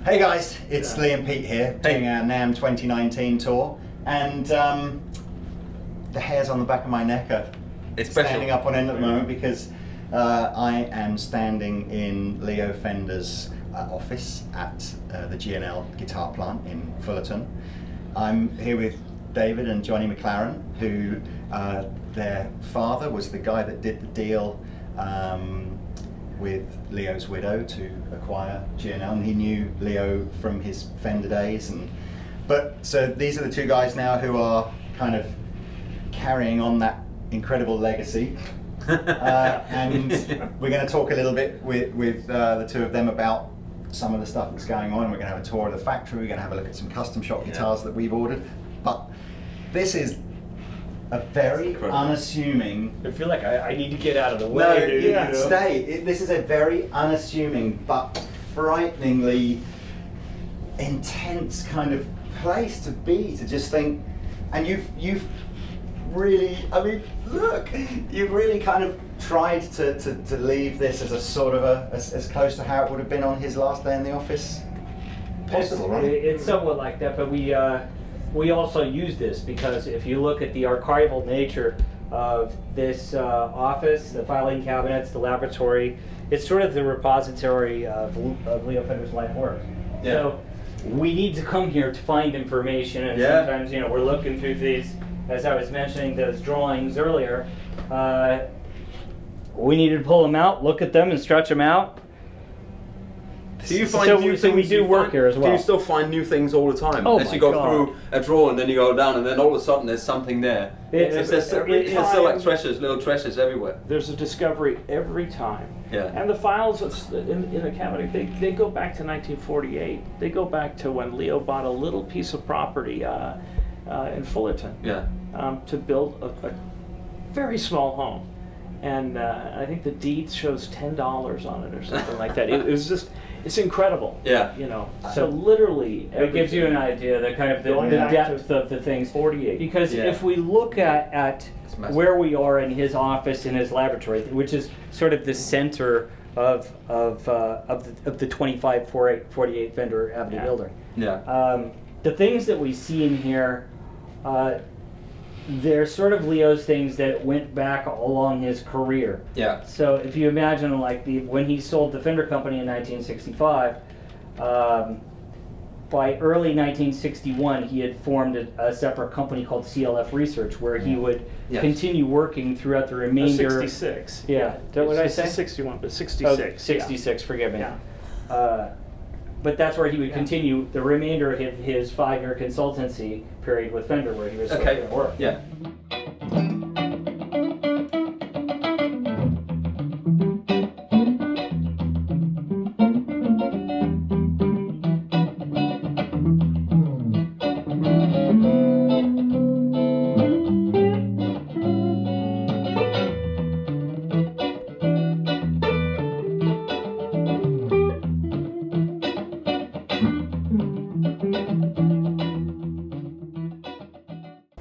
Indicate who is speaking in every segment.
Speaker 1: Hey guys, it's Lee and Pete here, doing our NAMM 2019 tour, and the hairs on the back of my neck are standing up on end at the moment because I am standing in Leo Fender's office at the G&L guitar plant in Fullerton. I'm here with David and Johnny McLaren, who their father was the guy that did the deal with Leo's widow to acquire G&L, and he knew Leo from his Fender days. So these are the two guys now who are kind of carrying on that incredible legacy. And we're going to talk a little bit with the two of them about some of the stuff that's going on. We're going to have a tour of the factory. We're going to have a look at some custom shop guitars that we've ordered. But this is a very unassuming...
Speaker 2: I feel like I need to get out of the way.
Speaker 1: No,
Speaker 2: dude,
Speaker 1: yeah,
Speaker 2: you know?
Speaker 1: stay. This is a very unassuming but frighteningly intense kind of place to be, to just think, and you've really, I mean, look, you've really kind of tried to leave this as a sort of as close to how it would have been on his last day in the office possible, right?
Speaker 2: It's somewhat like that, but we also use this because if you look at the archival nature of this office, the filing cabinets, the laboratory, it's sort of the repository of Leo Fender's life work. Yeah. So we need to come here to find information, and sometimes, you know, we're looking through these, as I was mentioning those drawings earlier, we needed to pull them out, look at them and stretch them out.
Speaker 3: Do you find new things?
Speaker 2: So we do work here as well.
Speaker 3: Do you still find new things all the time?
Speaker 2: Oh,
Speaker 3: as you go through a drawer and then you go down and then all of a sudden there's something there. It's still like treasures, little treasures everywhere.
Speaker 4: There's a discovery every time.
Speaker 3: Yeah.
Speaker 4: And the files in the cabinet, they go back to 1948. They go back to when Leo bought a little piece of property in Fullerton.
Speaker 3: Yeah.
Speaker 4: To build a very small home. And I think the deed shows $10 on it or something like that. It was just, it's incredible.
Speaker 3: Yeah.
Speaker 4: You know, so literally
Speaker 2: It gives you an idea, the kind of the depth of the things.
Speaker 4: 48.
Speaker 2: Because if we look at where we are in his office, in his laboratory, which is sort of the center of the 2548 Fender Avenue building.
Speaker 3: Yeah.
Speaker 2: The things that we see in here, they're sort of Leo's things that went back along his career.
Speaker 3: Yeah.
Speaker 2: So if you imagine, like when he sold the Fender Company in 1965, by early 1961 he had formed a separate company called CLF Research, where he would continue working throughout the remainder.
Speaker 4: 66.
Speaker 2: Yeah. Is that what I say?
Speaker 4: 61, but 66.
Speaker 2: Oh, 66.
Speaker 4: Yeah.
Speaker 2: Forgive me.
Speaker 4: Yeah.
Speaker 2: But that's where he would continue the remainder of his 5-year consultancy period with Fender, where he was still doing work.
Speaker 3: Yeah.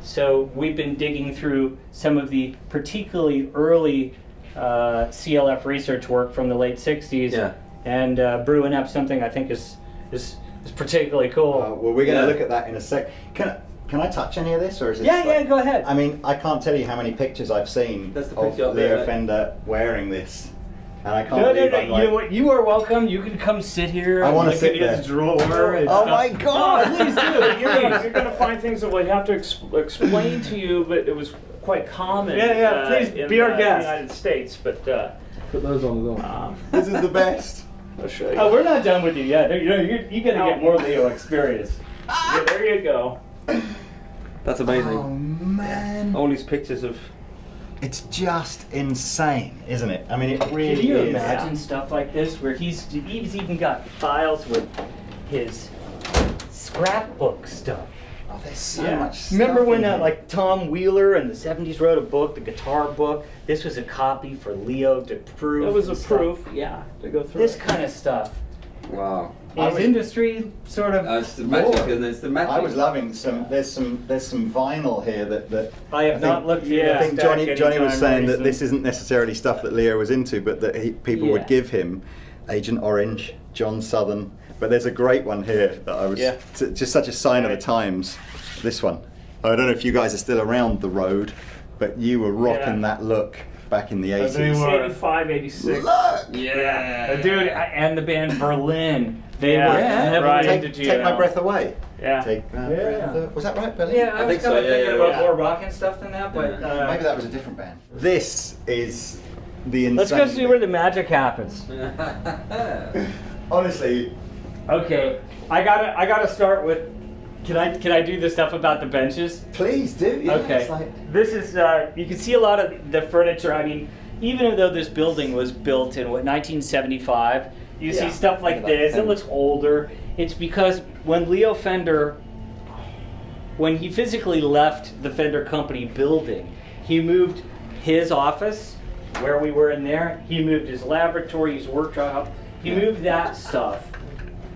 Speaker 2: So we've been digging through some of the particularly early CLF research work from the late 60s and brewing up something I think is particularly cool.
Speaker 1: Well, we're going to look at that in a sec. Can I touch any of this, or is it?
Speaker 2: Yeah, go ahead.
Speaker 1: I mean, I can't tell you how many pictures I've seen of Leo Fender wearing this, and I can't believe I'm
Speaker 2: you know what? You are welcome. You can come sit here.
Speaker 1: I want to
Speaker 2: look
Speaker 1: sit
Speaker 2: at
Speaker 1: there.
Speaker 2: his drawer. And
Speaker 1: Oh
Speaker 2: stuff.
Speaker 1: my God!
Speaker 2: Oh, please do.
Speaker 4: You're going to find things that we'll have to explain to you, but it was quite common.
Speaker 2: Please
Speaker 4: in
Speaker 2: be our guest.
Speaker 4: the United States. But
Speaker 3: Put those on the door.
Speaker 1: This is the best.
Speaker 4: I'll show you.
Speaker 2: Oh, we're not done with you yet. You're gonna get more Leo experience.
Speaker 4: Yeah, there you go.
Speaker 3: That's amazing.
Speaker 1: Oh man!
Speaker 3: All these pictures of...
Speaker 1: It's just insane, isn't it? I mean, it really
Speaker 2: Can you
Speaker 1: is.
Speaker 2: imagine stuff like this, where he's even got files with his scrapbook stuff?
Speaker 1: Oh, there's so much stuff.
Speaker 2: Remember when
Speaker 1: in here.
Speaker 2: like Tom Wheeler in the 70s wrote a book, the guitar book? This was a copy for Leo to prove.
Speaker 4: It was a
Speaker 2: and stuff.
Speaker 4: proof, to go through
Speaker 2: This
Speaker 4: it.
Speaker 2: kind of stuff.
Speaker 3: Wow.
Speaker 2: Is industry sort of?
Speaker 3: It's the magic, isn't it? It's the magic.
Speaker 1: I was loving there's some vinyl here that
Speaker 2: I have not looked through
Speaker 1: I
Speaker 2: that
Speaker 1: think
Speaker 2: stack
Speaker 1: Johnny was
Speaker 2: anytime
Speaker 1: saying that
Speaker 2: recently.
Speaker 1: this isn't necessarily stuff that Leo was into, but that people
Speaker 2: Yeah.
Speaker 1: would give him Agent Orange, John Southern. But there's a great one here that I was just such a sign of the times. This one. I don't know if you guys are still around the road, but you were rocking that look back in the 80s.
Speaker 4: 85, 86.
Speaker 1: Look!
Speaker 2: Yeah, dude, and the band Berlin. They
Speaker 4: Yeah.
Speaker 2: were
Speaker 4: Yeah,
Speaker 2: heavily
Speaker 4: right.
Speaker 2: into
Speaker 1: Take my breath away.
Speaker 4: Yeah.
Speaker 1: Take my breath away. Was that right, Billy?
Speaker 2: Yeah, I
Speaker 3: I
Speaker 2: was
Speaker 3: think
Speaker 2: kind
Speaker 3: so,
Speaker 2: of
Speaker 3: yeah,
Speaker 2: thinking
Speaker 3: yeah,
Speaker 2: about
Speaker 3: yeah.
Speaker 2: more rock and stuff than that, but
Speaker 1: Maybe that was a different band. This is the insane.
Speaker 2: let's go see where the magic happens.
Speaker 1: Honestly,
Speaker 2: Okay, I gotta start with. Can I do the stuff about the benches?
Speaker 1: please do. Yeah,
Speaker 2: Okay.
Speaker 1: it's like-
Speaker 2: This is you can see a lot of the furniture. I mean, even though this building was built in 1975, you see
Speaker 1: Yeah.
Speaker 2: stuff like
Speaker 1: Look at that
Speaker 2: this. It
Speaker 1: fence.
Speaker 2: looks older. It's because when Leo Fender, when he physically left the Fender company building, he moved his office where we were in there. He moved his laboratory, his workshop. He moved that stuff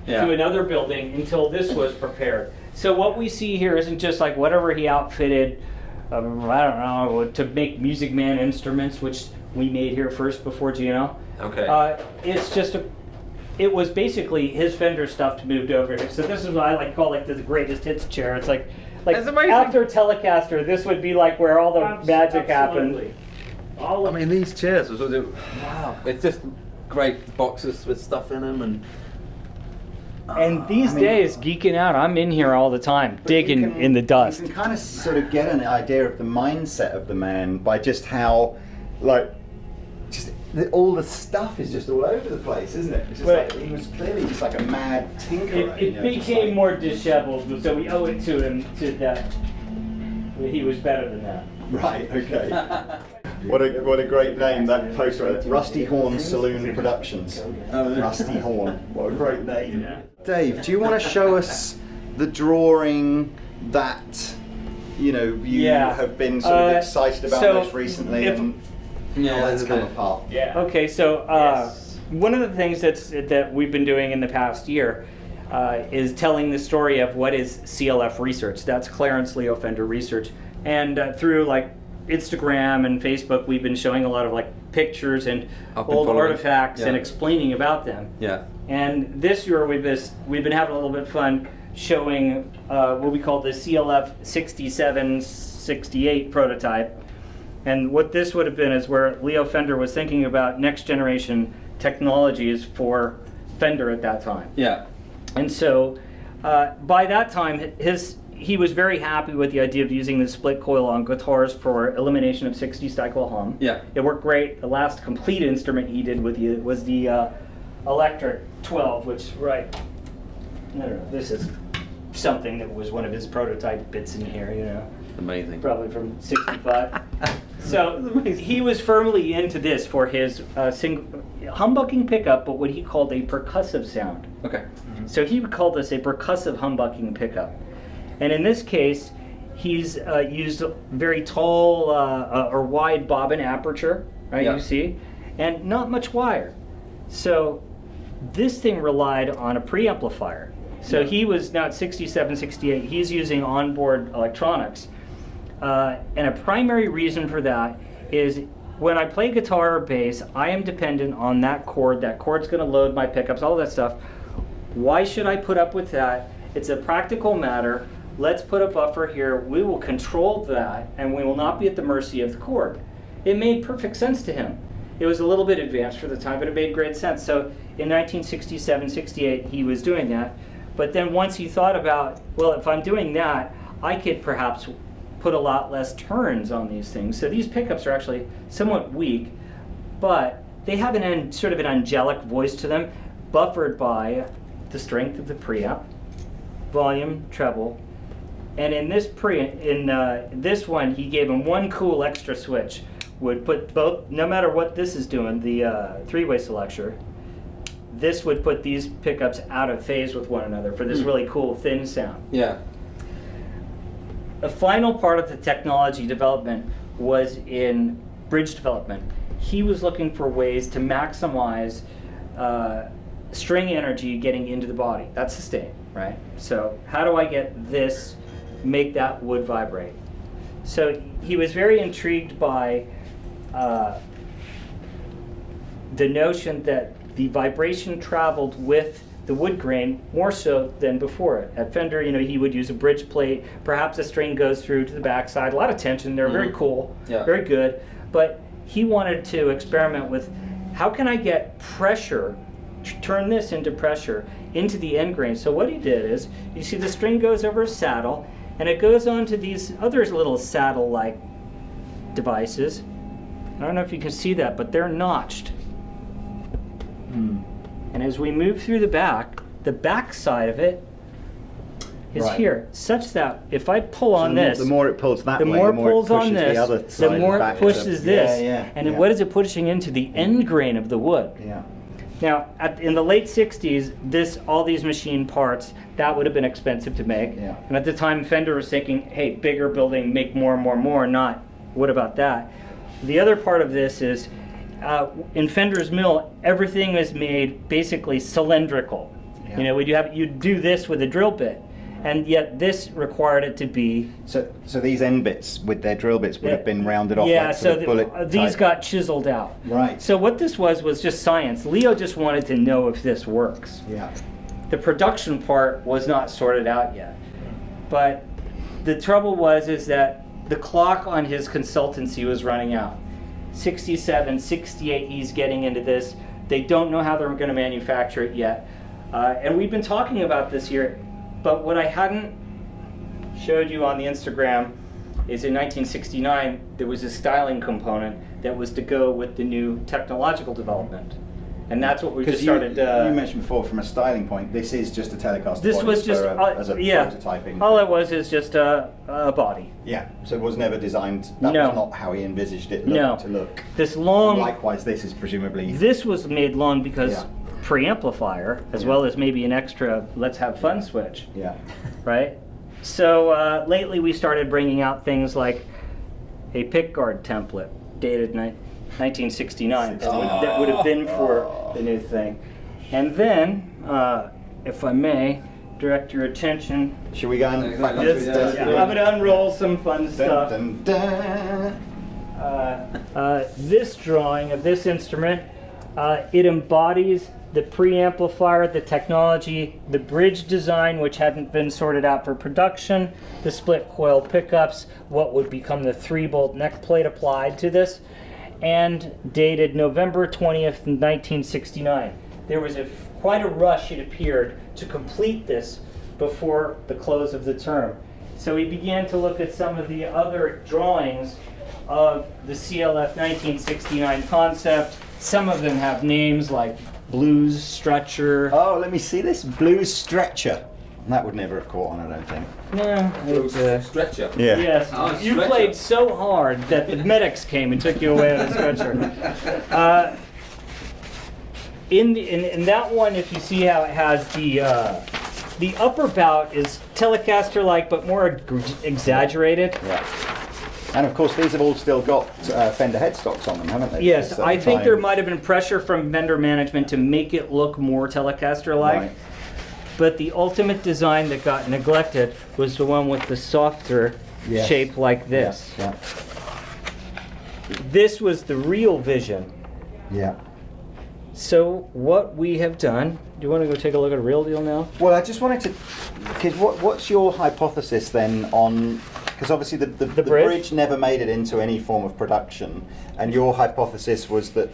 Speaker 2: to another building until this was prepared. So what we see here isn't just like whatever he outfitted, I don't know, to make Music Man instruments, which we made here first before G&L.
Speaker 3: Okay.
Speaker 2: It's just it was basically his Fender stuff moved over here. So this is what I like call like the greatest hits chair. It's like
Speaker 4: That's amazing.
Speaker 2: after Telecaster, this would be like where all the magic happened.
Speaker 4: Absolutely. All
Speaker 3: I
Speaker 4: of
Speaker 3: mean, these chairs, wow, it's just great boxes with stuff in them, and
Speaker 2: And these days, geeking out, I'm in here all the time,
Speaker 1: But you
Speaker 2: digging
Speaker 1: can-
Speaker 2: in the dust.
Speaker 1: You can kind of sort of get an idea of the mindset of the man by just how, like, just all the stuff is just all over the place, isn't it? It's just
Speaker 2: Right.
Speaker 1: like, he was clearly just like a mad tinkerer.
Speaker 2: It became more disheveled, so we owe it to him to that. He was better than that.
Speaker 1: Right. Okay. What a great name, that poster. Rusty Horn Saloon Productions. Rusty Horn. What a great name.
Speaker 4: Yeah.
Speaker 1: Dave, do you want to show us the drawing that you have been sort of excited about
Speaker 2: so
Speaker 1: most recently
Speaker 2: if-
Speaker 1: and how that's come apart?
Speaker 4: Yeah.
Speaker 2: Okay, so
Speaker 4: Yes.
Speaker 2: one of the things that we've been doing in the past year is telling the story of what is CLF research. That's Clarence Leo Fender research, and through like Instagram and Facebook, we've been showing a lot of like pictures and
Speaker 3: I've been
Speaker 2: old
Speaker 3: following.
Speaker 2: artifacts and
Speaker 3: Yeah.
Speaker 2: explaining about them.
Speaker 3: yeah.
Speaker 2: And this year we've been having a little bit of fun showing what we call the CLF 6768 prototype. And what this would have been is where Leo Fender was thinking about next generation technologies for Fender at that time.
Speaker 3: Yeah.
Speaker 2: And so by that time, he was very happy with the idea of using the split coil on guitars for elimination of 60 cycle hum.
Speaker 3: Yeah.
Speaker 2: It worked great. The last complete instrument he did with you was the Electric 12, which, I don't know, this is something that was one of his prototype bits in here,
Speaker 3: Amazing.
Speaker 2: probably from 65. So he was firmly into this for his humbucking pickup, but what he called a percussive sound.
Speaker 3: Okay.
Speaker 2: So he would call this a percussive humbucking pickup. And in this case, he's used very tall or wide bobbin aperture, right,
Speaker 3: Yeah.
Speaker 2: you see, and not much wire. So this thing relied on a preamplifier. So
Speaker 3: Yeah.
Speaker 2: he was now at 67, 68, he's using onboard electronics. And a primary reason for that is when I play guitar or bass, I am dependent on that chord. That chord's going to load my pickups, all that stuff. Why should I put up with that? It's a practical matter. Let's put a buffer here. We will control that, and we will not be at the mercy of the chord. It made perfect sense to him. It was a little bit advanced for the time, but it made great sense. So in 1967, 68, he was doing that. But then once he thought about, well, if I'm doing that, I could perhaps put a lot less turns on these things. So these pickups are actually somewhat weak, but they have sort of an angelic voice to them, buffered by the strength of the preamp, volume, treble, and in this this one, he gave him one cool extra switch. Would put both, no matter what this is doing, the three-way selector, this would put these pickups out of phase with one another for this really cool thin sound.
Speaker 3: Yeah.
Speaker 2: The final part of the technology development was in bridge development. He was looking for ways to maximize string energy getting into the body. That's sustain, right? So how do I get this, make that wood vibrate? So he was very intrigued by the notion that the vibration traveled with the wood grain more so than before it. At Fender, he would use a bridge plate. Perhaps a string goes through to the backside. A lot of tension. They're very cool, very good. But he wanted to experiment with how can I get pressure, turn this into pressure, into the end grain. So what he did is, you see the string goes over a saddle, and it goes onto these other little saddle-like devices. I don't know if you can see that, but they're notched. And as we move through the back side of it is here, such that if I pull on this,
Speaker 1: the more it pulls that
Speaker 2: the
Speaker 1: way,
Speaker 2: more
Speaker 1: the more
Speaker 2: it pulls
Speaker 1: it pushes
Speaker 2: on this,
Speaker 1: the other side
Speaker 2: the more
Speaker 1: back
Speaker 2: it pushes this. And then what is it pushing into? The end grain of the wood.
Speaker 1: Yeah.
Speaker 2: Now, in the late 60s, all these machine parts, that would have been expensive to make.
Speaker 1: Yeah.
Speaker 2: And at the time, Fender was thinking, hey, bigger building, make more and more and more, not what about that? The other part of this is, in Fender's mill, everything is made basically cylindrical.
Speaker 1: Yeah.
Speaker 2: You do this with a drill bit, and yet this required it to be.
Speaker 1: So these end bits with their drill bits would have been rounded off.
Speaker 2: Yeah,
Speaker 1: like
Speaker 2: so
Speaker 1: sort of bullet
Speaker 2: these
Speaker 1: type.
Speaker 2: got chiseled out.
Speaker 1: Right.
Speaker 2: So what this was just science. Leo just wanted to know if this works.
Speaker 1: Yeah.
Speaker 2: The production part was not sorted out yet, but the trouble is that the clock on his consultancy was running out. 67, 68, he's getting into this. They don't know how they're going to manufacture it yet. And we've been talking about this here, but what I hadn't showed you on the Instagram is in 1969, there was a styling component that was to go with the new technological development. And that's what we just started.
Speaker 1: You mentioned before, from a styling point, this is just a Telecaster.
Speaker 2: This
Speaker 1: body
Speaker 2: was just
Speaker 1: as a prototyping.
Speaker 2: All it was is just a body.
Speaker 1: Yeah, so it was never designed. That
Speaker 2: No.
Speaker 1: was not how he envisaged it to look.
Speaker 2: This long.
Speaker 1: Likewise, this is presumably.
Speaker 2: This was made long because
Speaker 1: Yeah.
Speaker 2: preamplifier, as well as maybe an extra let's have fun switch.
Speaker 1: Yeah.
Speaker 2: Right. So lately we started bringing out things like a pickguard template dated 1969. That would have been for the new thing. And then, if I may, direct your attention.
Speaker 1: Should we go and
Speaker 3: Exactly.
Speaker 2: I'm going to unroll some fun stuff.
Speaker 1: Dun, dun, dun.
Speaker 2: This drawing of this instrument, it embodies the preamplifier, the technology, the bridge design, which hadn't been sorted out for production, the split coil pickups, what would become the 3-bolt neck plate applied to this, and dated November 20th, 1969. There was quite a rush, it appeared, to complete this before the close of the term. So we began to look at some of the other drawings of the CLF 1969 concept. Some of them have names like Blues Stretcher.
Speaker 1: Oh, let me see this blues stretcher. That would never have caught on, I don't think.
Speaker 2: No,
Speaker 3: Stretcher.
Speaker 1: Yeah.
Speaker 2: yes.
Speaker 3: Oh,
Speaker 2: You
Speaker 3: stretcher.
Speaker 2: played so hard that the medics came and took you away on a stretcher. In that one, if you see how it has the upper bout is Telecaster-like, but more exaggerated.
Speaker 1: Yeah. And of course, these have all still got Fender headstocks on them, haven't they?
Speaker 2: Yes,
Speaker 1: Because at
Speaker 2: I
Speaker 1: the
Speaker 2: think
Speaker 1: time-
Speaker 2: there might have been pressure from vendor management to make it look more Telecaster-like.
Speaker 1: Right.
Speaker 2: But the ultimate design that got neglected was the one with the softer
Speaker 1: Yes.
Speaker 2: shape like this.
Speaker 1: Yeah.
Speaker 2: This was the real vision.
Speaker 1: Yeah.
Speaker 2: So what we have done, do you want to go take a look at a real deal now?
Speaker 1: Well, I just wanted to, because what's your hypothesis then on, because obviously the
Speaker 2: bridge?
Speaker 1: bridge never made it into any form of production, and your hypothesis was that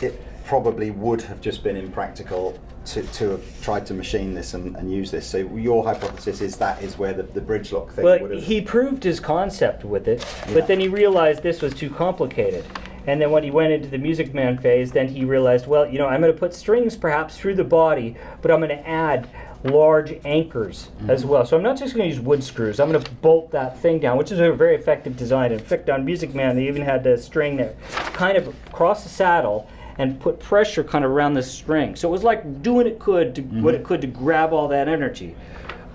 Speaker 1: it probably would have just been impractical to have tried to machine this and use this. So your hypothesis is that is where the bridge lock thing
Speaker 2: Well,
Speaker 1: would have...
Speaker 2: he proved his concept with it,
Speaker 1: Yeah.
Speaker 2: but then he realized this was too complicated. And then when he went into the Music Man phase, then he realized, well, I'm going to put strings perhaps through the body, but I'm going to add large anchors as well. So I'm not just going to use wood screws. I'm going to bolt that thing down, which is a very effective design. In fact, on Music Man, they even had a string that kind of crossed the saddle and put pressure kind of around the string. So it was like doing what it could to grab all that energy.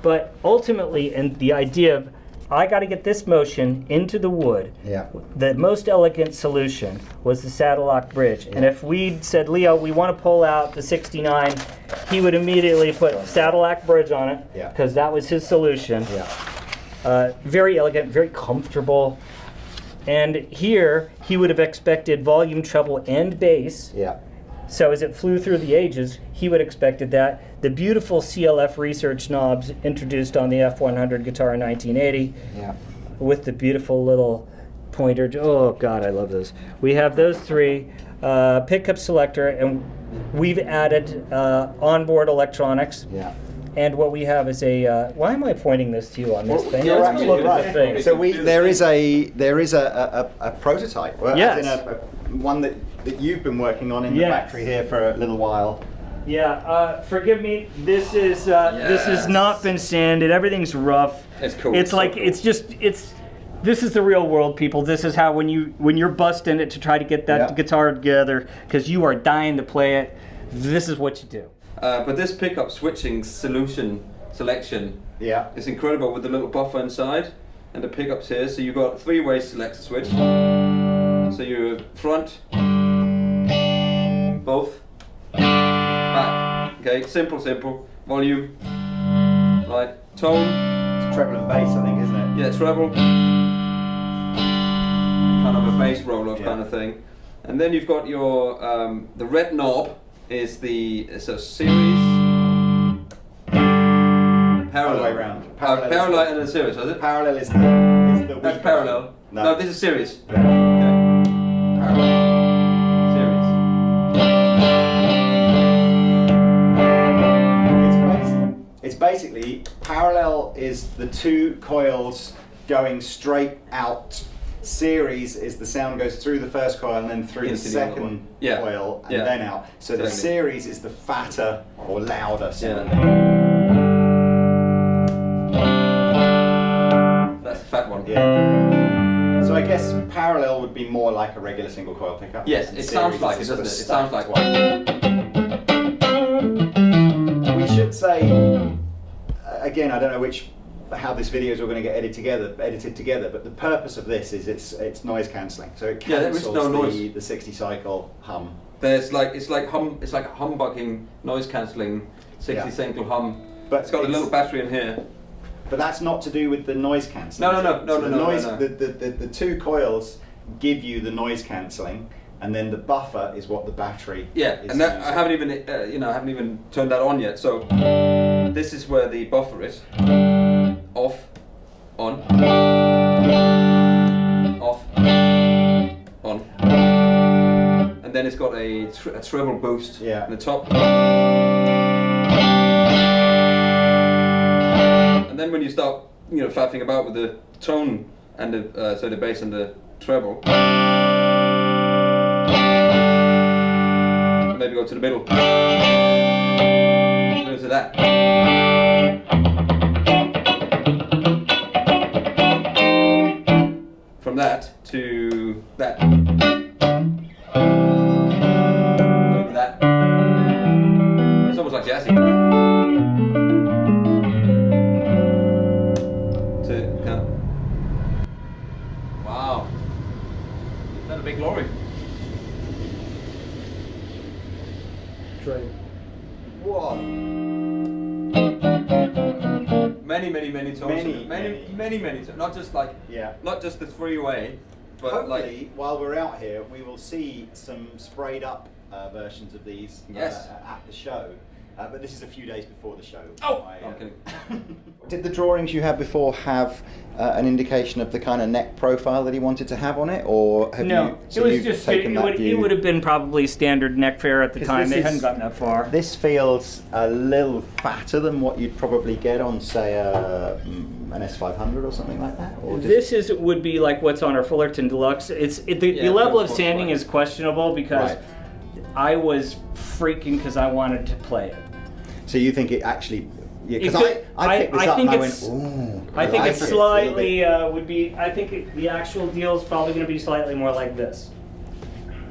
Speaker 2: But ultimately, and the idea of I got to get this motion into the wood,
Speaker 1: Yeah.
Speaker 2: the most elegant solution was the saddle lock bridge. And if we'd said, Leo, we want to pull out the 69, he would immediately put saddle lock bridge on it,
Speaker 1: Yeah.
Speaker 2: because that was his solution.
Speaker 1: Yeah.
Speaker 2: Very elegant, very comfortable. And here, he would have expected volume, treble, and bass.
Speaker 1: Yeah.
Speaker 2: So as it flew through the ages, he would have expected that. The beautiful CLF research knobs introduced on the F100 guitar in 1980
Speaker 1: Yeah.
Speaker 2: with the beautiful little pointer. Oh God, I love those. We have those three, pickup selector, and we've added onboard electronics.
Speaker 1: Yeah.
Speaker 2: And what we have is a, why am I pointing this to you on this
Speaker 1: Well,
Speaker 2: thing?
Speaker 1: you're
Speaker 2: Let's
Speaker 1: actually
Speaker 2: look at
Speaker 1: right.
Speaker 2: the thing.
Speaker 1: So there is a prototype. Well,
Speaker 2: Yes.
Speaker 1: as in one that you've been working on in the
Speaker 2: Yes.
Speaker 1: factory here for a little while.
Speaker 2: Yeah, forgive me. This is this has not been sanded. Everything's rough.
Speaker 3: It's cool.
Speaker 2: It's
Speaker 3: so
Speaker 2: like
Speaker 3: cool.
Speaker 2: this is the real world, people. This is how when you're busting it to try to get that
Speaker 1: Yeah.
Speaker 2: guitar together because you are dying to play it. This is what you do.
Speaker 3: But this pickup switching selection
Speaker 1: Yeah.
Speaker 3: is incredible with the little buffer inside and the pickups here. So you've got three-way selector switch. So you're front, both, back. Okay, simple. Volume, right, tone.
Speaker 1: It's treble and bass, I think, isn't it?
Speaker 3: Yeah, treble. Kind of a bass roll-off
Speaker 1: Yeah.
Speaker 3: kind of thing. And then you've got your, the red knob is it's a series. Parallel.
Speaker 1: Other way round.
Speaker 3: Parallel and a series, is it?
Speaker 1: Parallel is the
Speaker 3: That's
Speaker 1: weaker
Speaker 3: parallel.
Speaker 1: one.
Speaker 3: No, this is series.
Speaker 1: Yeah.
Speaker 3: Okay. Parallel.
Speaker 1: It's basically parallel is the two coils going straight out. Series is the sound goes through the first coil and then through
Speaker 3: Into
Speaker 1: the
Speaker 3: the other
Speaker 1: second
Speaker 3: one. Yeah.
Speaker 1: coil and
Speaker 3: Yeah.
Speaker 1: then out. So the
Speaker 3: Exactly.
Speaker 1: series is the fatter or louder sound.
Speaker 3: That's the fat one.
Speaker 1: Yeah. So I guess parallel would be more like a regular single coil pickup.
Speaker 3: Yes,
Speaker 1: And
Speaker 3: it sounds
Speaker 1: series
Speaker 3: like
Speaker 1: is
Speaker 3: it,
Speaker 1: a
Speaker 3: doesn't
Speaker 1: sort
Speaker 3: it?
Speaker 1: of
Speaker 3: It sounds like
Speaker 1: stacked one. We should say again, I don't know how this video is all going to get edited together, but the purpose of this is it's noise cancelling, so it
Speaker 3: Yeah, there is
Speaker 1: cancels
Speaker 3: no noise.
Speaker 1: the 60 cycle hum.
Speaker 3: It's like humbugging, noise cancelling, 60
Speaker 1: Yeah.
Speaker 3: cycle hum.
Speaker 1: But
Speaker 3: It's got a little battery in here.
Speaker 1: But that's not to do with the noise cancelling.
Speaker 3: No.
Speaker 1: The noise, the two coils give you the noise cancelling, and then the buffer is what the battery.
Speaker 3: Yeah,
Speaker 1: is
Speaker 3: and that,
Speaker 1: using.
Speaker 3: I haven't even turned that on yet. So this is where the buffer is. Off, on, off, on, and then it's got a treble boost
Speaker 1: Yeah.
Speaker 3: in the top. And then when you start, faffing about with the tone and the bass and the treble, maybe go to the middle. Go to that. From that to that. Over that. It's almost like jazzy. Wow. Is that a big lorry?
Speaker 2: Train.
Speaker 1: Whoa.
Speaker 3: Many tones. Many tones. Not just like,
Speaker 1: Yeah.
Speaker 3: not just the three-way, but
Speaker 1: Hopefully, while we're out here, we will see some sprayed up versions of these
Speaker 3: Yes.
Speaker 1: at the show. But this is a few days before the show.
Speaker 3: Oh! I'm kidding.
Speaker 1: Did the drawings you had before have an indication of the kind of neck profile that he wanted to have on it, or have
Speaker 2: No,
Speaker 1: you? So
Speaker 2: it was
Speaker 1: you've
Speaker 2: just
Speaker 1: taken that
Speaker 2: it
Speaker 1: view?
Speaker 2: would have been probably standard neck fare at the
Speaker 1: 'Cause
Speaker 2: time.
Speaker 1: this
Speaker 2: They
Speaker 1: is-
Speaker 2: hadn't gotten that far.
Speaker 1: This feels a little fatter than what you'd probably get on, say, an S500 or something like that. Or just-
Speaker 2: Would be like what's on our Fullerton Deluxe. The
Speaker 3: Yeah,
Speaker 2: level of
Speaker 3: that's
Speaker 2: sanding
Speaker 3: fine.
Speaker 2: is questionable because
Speaker 1: Right.
Speaker 2: I was freaking because I wanted to play it.
Speaker 1: So you think it actually? Yeah, because
Speaker 2: It could-
Speaker 1: I picked this
Speaker 2: I
Speaker 1: up
Speaker 2: think
Speaker 1: and I
Speaker 2: it's-
Speaker 1: went, ooh.
Speaker 2: I think it's
Speaker 1: like it a little
Speaker 2: slightly
Speaker 1: bit.
Speaker 2: would be. I think the actual deal is probably going to be slightly more like this.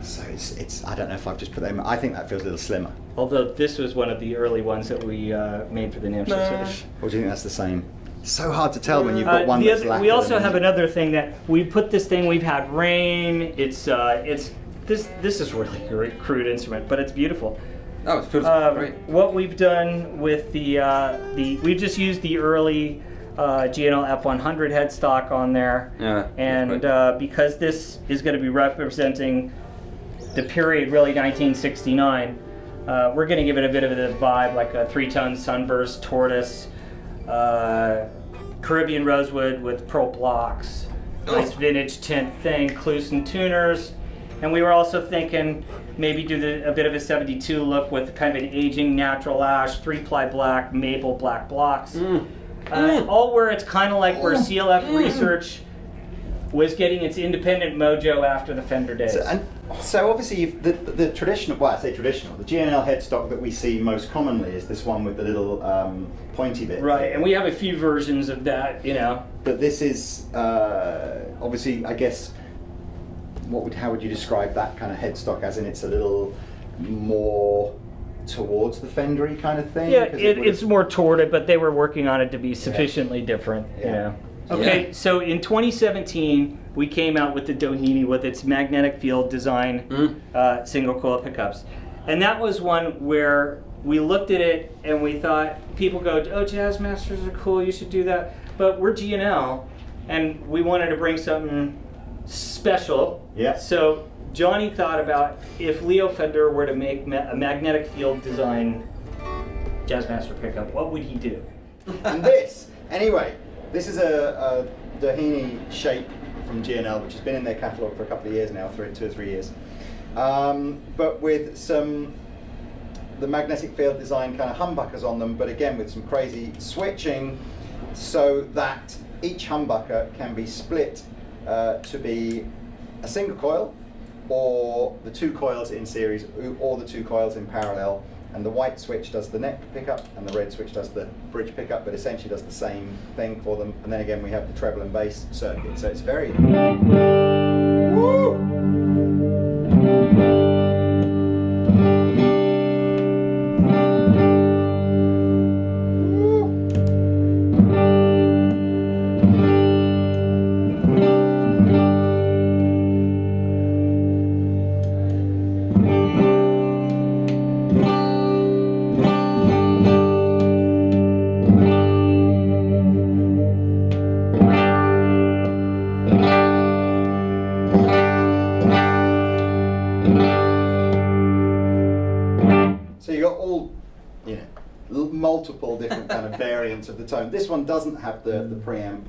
Speaker 1: So it's. I don't know if I've just put that in. I think that feels a little slimmer.
Speaker 2: Although this was one of the early ones that we made for the NAMM
Speaker 3: Nah.
Speaker 2: series.
Speaker 1: Or do you think that's the same So hard to tell when you've got one that's lacquered.
Speaker 2: We also
Speaker 1: and
Speaker 2: have
Speaker 1: then
Speaker 2: another thing that we put this thing. We've had rain. It's this is really a crude instrument, but it's beautiful.
Speaker 3: Oh, it feels great.
Speaker 2: What we've done with we've just used the early G&L F100 headstock on there, and because this is going to be representing the period, really 1969, we're going to give it a bit of a vibe, like a 3-ton sunburst tortoise, Caribbean rosewood with pearl blocks, nice vintage tint thing, Clusen tuners, and we were also thinking maybe do a bit of a 72 look with kind of an aging natural ash, 3-ply black, maple black blocks. All where it's kind of like where CLF Research was getting its independent mojo after the Fender days.
Speaker 1: So obviously the traditional, well I say traditional, the G&L headstock that we see most commonly is this one with the little pointy bit.
Speaker 2: Right, and we have a few versions of that, you know.
Speaker 1: But this is obviously, I guess, how would you describe that kind of headstock? As in, it's a little more towards the Fendery kind of thing?
Speaker 2: Yeah, it's more toward it, but they were working on it to be sufficiently different.
Speaker 1: Yeah.
Speaker 2: You know. Okay, so in 2017, we came out with the Doheny with its magnetic field design single coil pickups. And that was one where we looked at it and we thought, people go, oh, Jazz Masters are cool, you should do that. But we're G&L, and we wanted to bring something special.
Speaker 1: Yeah.
Speaker 2: So Johnny thought about if Leo Fender were to make a magnetic field design Jazzmaster pickup, what would he do?
Speaker 1: And this, anyway, this is a Doheny shape from G&L, which has been in their catalogue for a couple of years now, 2 or 3 years. But with the magnetic field design kind of humbuckers on them, but again with some crazy switching, so that each humbucker can be split to be a single coil, or the 2 coils in series, or the 2 coils in parallel, and the white switch does the neck pickup and the red switch does the bridge pickup, but essentially does the same thing for them. And then again we have the treble and bass circuit, so it's very multiple different kind of variants of the tone. This one doesn't have the preamp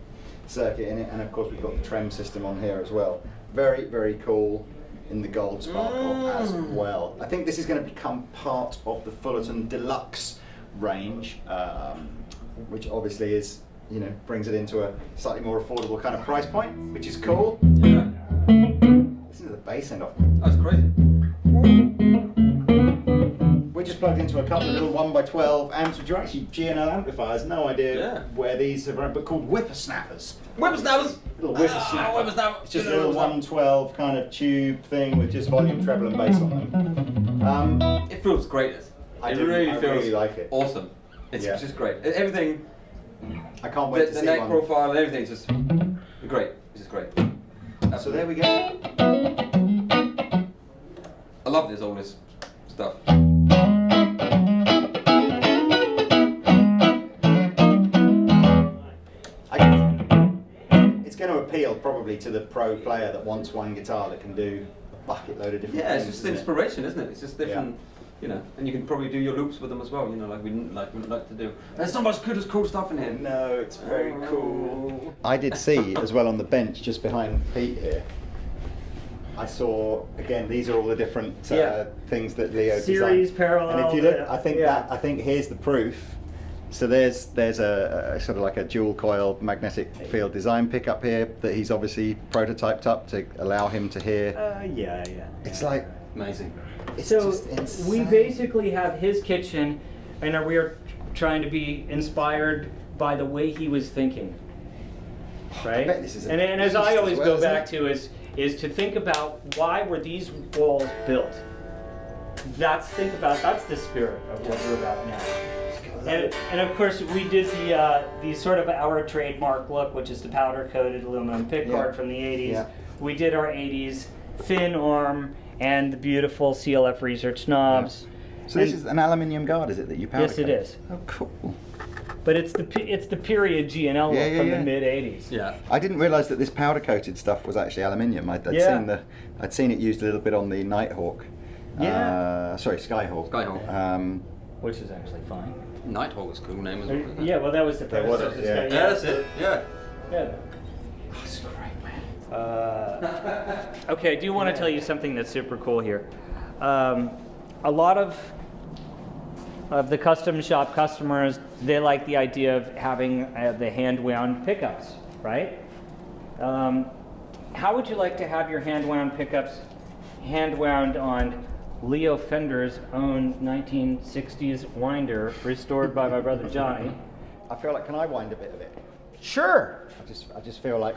Speaker 1: circuit in it, and of course we've got the trem system on here as well. Very, very cool in the gold sparkle as well. I think this is going to become part of the Fullerton Deluxe range, which obviously is, you know, brings it into a slightly more affordable kind of price point, which is cool.
Speaker 3: Yeah.
Speaker 1: Listen to the bass end off.
Speaker 3: That's crazy.
Speaker 1: We're just plugged into a couple of little 1x12 amps, which are actually G&L amplifiers. No idea where these are, but called whippersnappers.
Speaker 3: Whippersnappers!
Speaker 1: Little whippersnapper.
Speaker 3: Whippersnapper.
Speaker 1: It's just a little 112 kind of tube thing with just volume, treble, and bass on them.
Speaker 3: It feels great.
Speaker 1: I
Speaker 3: really
Speaker 1: really like it.
Speaker 3: Awesome. It's just great. Everything.
Speaker 1: I can't wait to see
Speaker 3: the neck
Speaker 1: one.
Speaker 3: profile and everything is just great. It's just great.
Speaker 1: So there we go.
Speaker 3: I love all this stuff.
Speaker 1: It's going to appeal probably to the pro player that wants one guitar that can do a bucket load of different things.
Speaker 3: It's just inspiration, isn't it? It's just different, you know, and you can probably do your loops with them as well, you know, like we'd like to do. There's so much cool stuff in here.
Speaker 1: No, it's very cool. I did see as well on the bench just behind Pete here. I saw again. These are all the different things that Leo
Speaker 2: series,
Speaker 1: designed.
Speaker 2: parallel.
Speaker 1: And if you look, I think here's the proof. So there's a sort of like a dual coil magnetic field design pickup here that he's obviously prototyped up to allow him to hear. It's like
Speaker 3: amazing.
Speaker 1: It's
Speaker 2: so
Speaker 1: just insane.
Speaker 2: we basically have his kitchen, and we are trying to be inspired by the way he was thinking. Right.
Speaker 1: I bet this is
Speaker 2: and as I always go back to is to think about why were these walls built. That's the spirit of what we're about now. And of course, we did the sort of our trademark look, which is the powder-coated aluminum pickguard from the 80s.
Speaker 1: Yeah.
Speaker 2: We did our 80s fin arm and the beautiful CLF research knobs.
Speaker 1: Yeah. So this is an aluminium guard, is it, that you powder
Speaker 2: Yes, it
Speaker 1: coat?
Speaker 2: is.
Speaker 1: Oh, cool.
Speaker 2: But it's the period G&L look from the mid 80s.
Speaker 3: Yeah.
Speaker 1: I didn't realise that this powder coated stuff was actually aluminium. I'd seen it used a little bit on the Nighthawk. Sorry, Skyhawk.
Speaker 3: Skyhawk.
Speaker 2: Which is actually fine.
Speaker 3: Nighthawk was a cool name as well. Isn't it?
Speaker 2: Yeah, well, that was the predecessor.
Speaker 1: was, yeah.
Speaker 3: Yeah, that's it. Yeah.
Speaker 2: Yeah.
Speaker 1: Oh, it's great, man.
Speaker 2: Okay, I do want to tell you something that's super cool here. A lot of the custom shop customers, they like the idea of having the hand-wound pickups, right? How would you like to have your hand-wound pickups hand-wound on Leo Fender's own 1960s winder, restored by my brother Johnny?
Speaker 1: I feel like, can I wind a bit of it?
Speaker 4: Sure.
Speaker 1: I just feel like,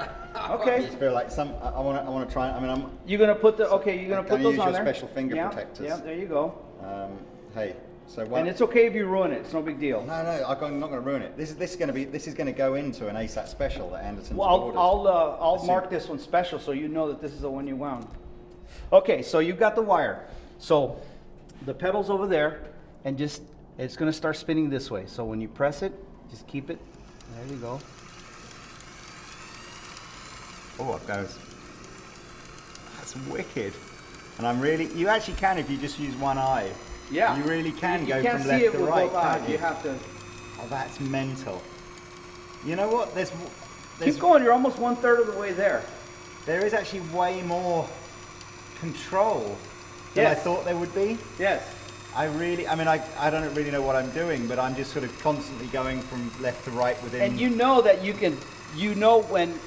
Speaker 4: Okay.
Speaker 1: I just feel like I want to try. I mean,
Speaker 4: You're gonna put the you're gonna put
Speaker 1: gonna
Speaker 4: those
Speaker 1: use
Speaker 4: on
Speaker 1: your
Speaker 4: there.
Speaker 1: special finger protectors.
Speaker 4: Yeah, there you go.
Speaker 1: Hey, so what?
Speaker 4: And it's okay if you ruin it. It's no big deal.
Speaker 1: No, I'm not going to ruin it. This is going to go into an ASAT special that Andertons
Speaker 4: Well,
Speaker 1: ordered.
Speaker 4: I'll mark this one special so you know that this is the one you wound. Okay, so you've got the wire. So the pedal's over there, and just it's going to start spinning this way. So when you press it, just keep it. There you go.
Speaker 1: Oh, it goes. That's wicked. And you actually can if you just use one eye.
Speaker 4: Yeah.
Speaker 1: You really can
Speaker 4: You
Speaker 1: go
Speaker 4: can't
Speaker 1: from
Speaker 4: see
Speaker 1: left
Speaker 4: it
Speaker 1: to
Speaker 4: with
Speaker 1: right,
Speaker 4: both eyes.
Speaker 1: can't
Speaker 4: You
Speaker 1: you?
Speaker 4: have to
Speaker 1: Oh, that's mental. You know what?
Speaker 4: keep going. You're almost 1/3 of the way there.
Speaker 1: There is actually way more control than I
Speaker 4: Yes.
Speaker 1: thought there would be.
Speaker 4: Yes.
Speaker 1: I don't really know what I'm doing, but I'm just sort of constantly going from left to right within.
Speaker 4: And you know that when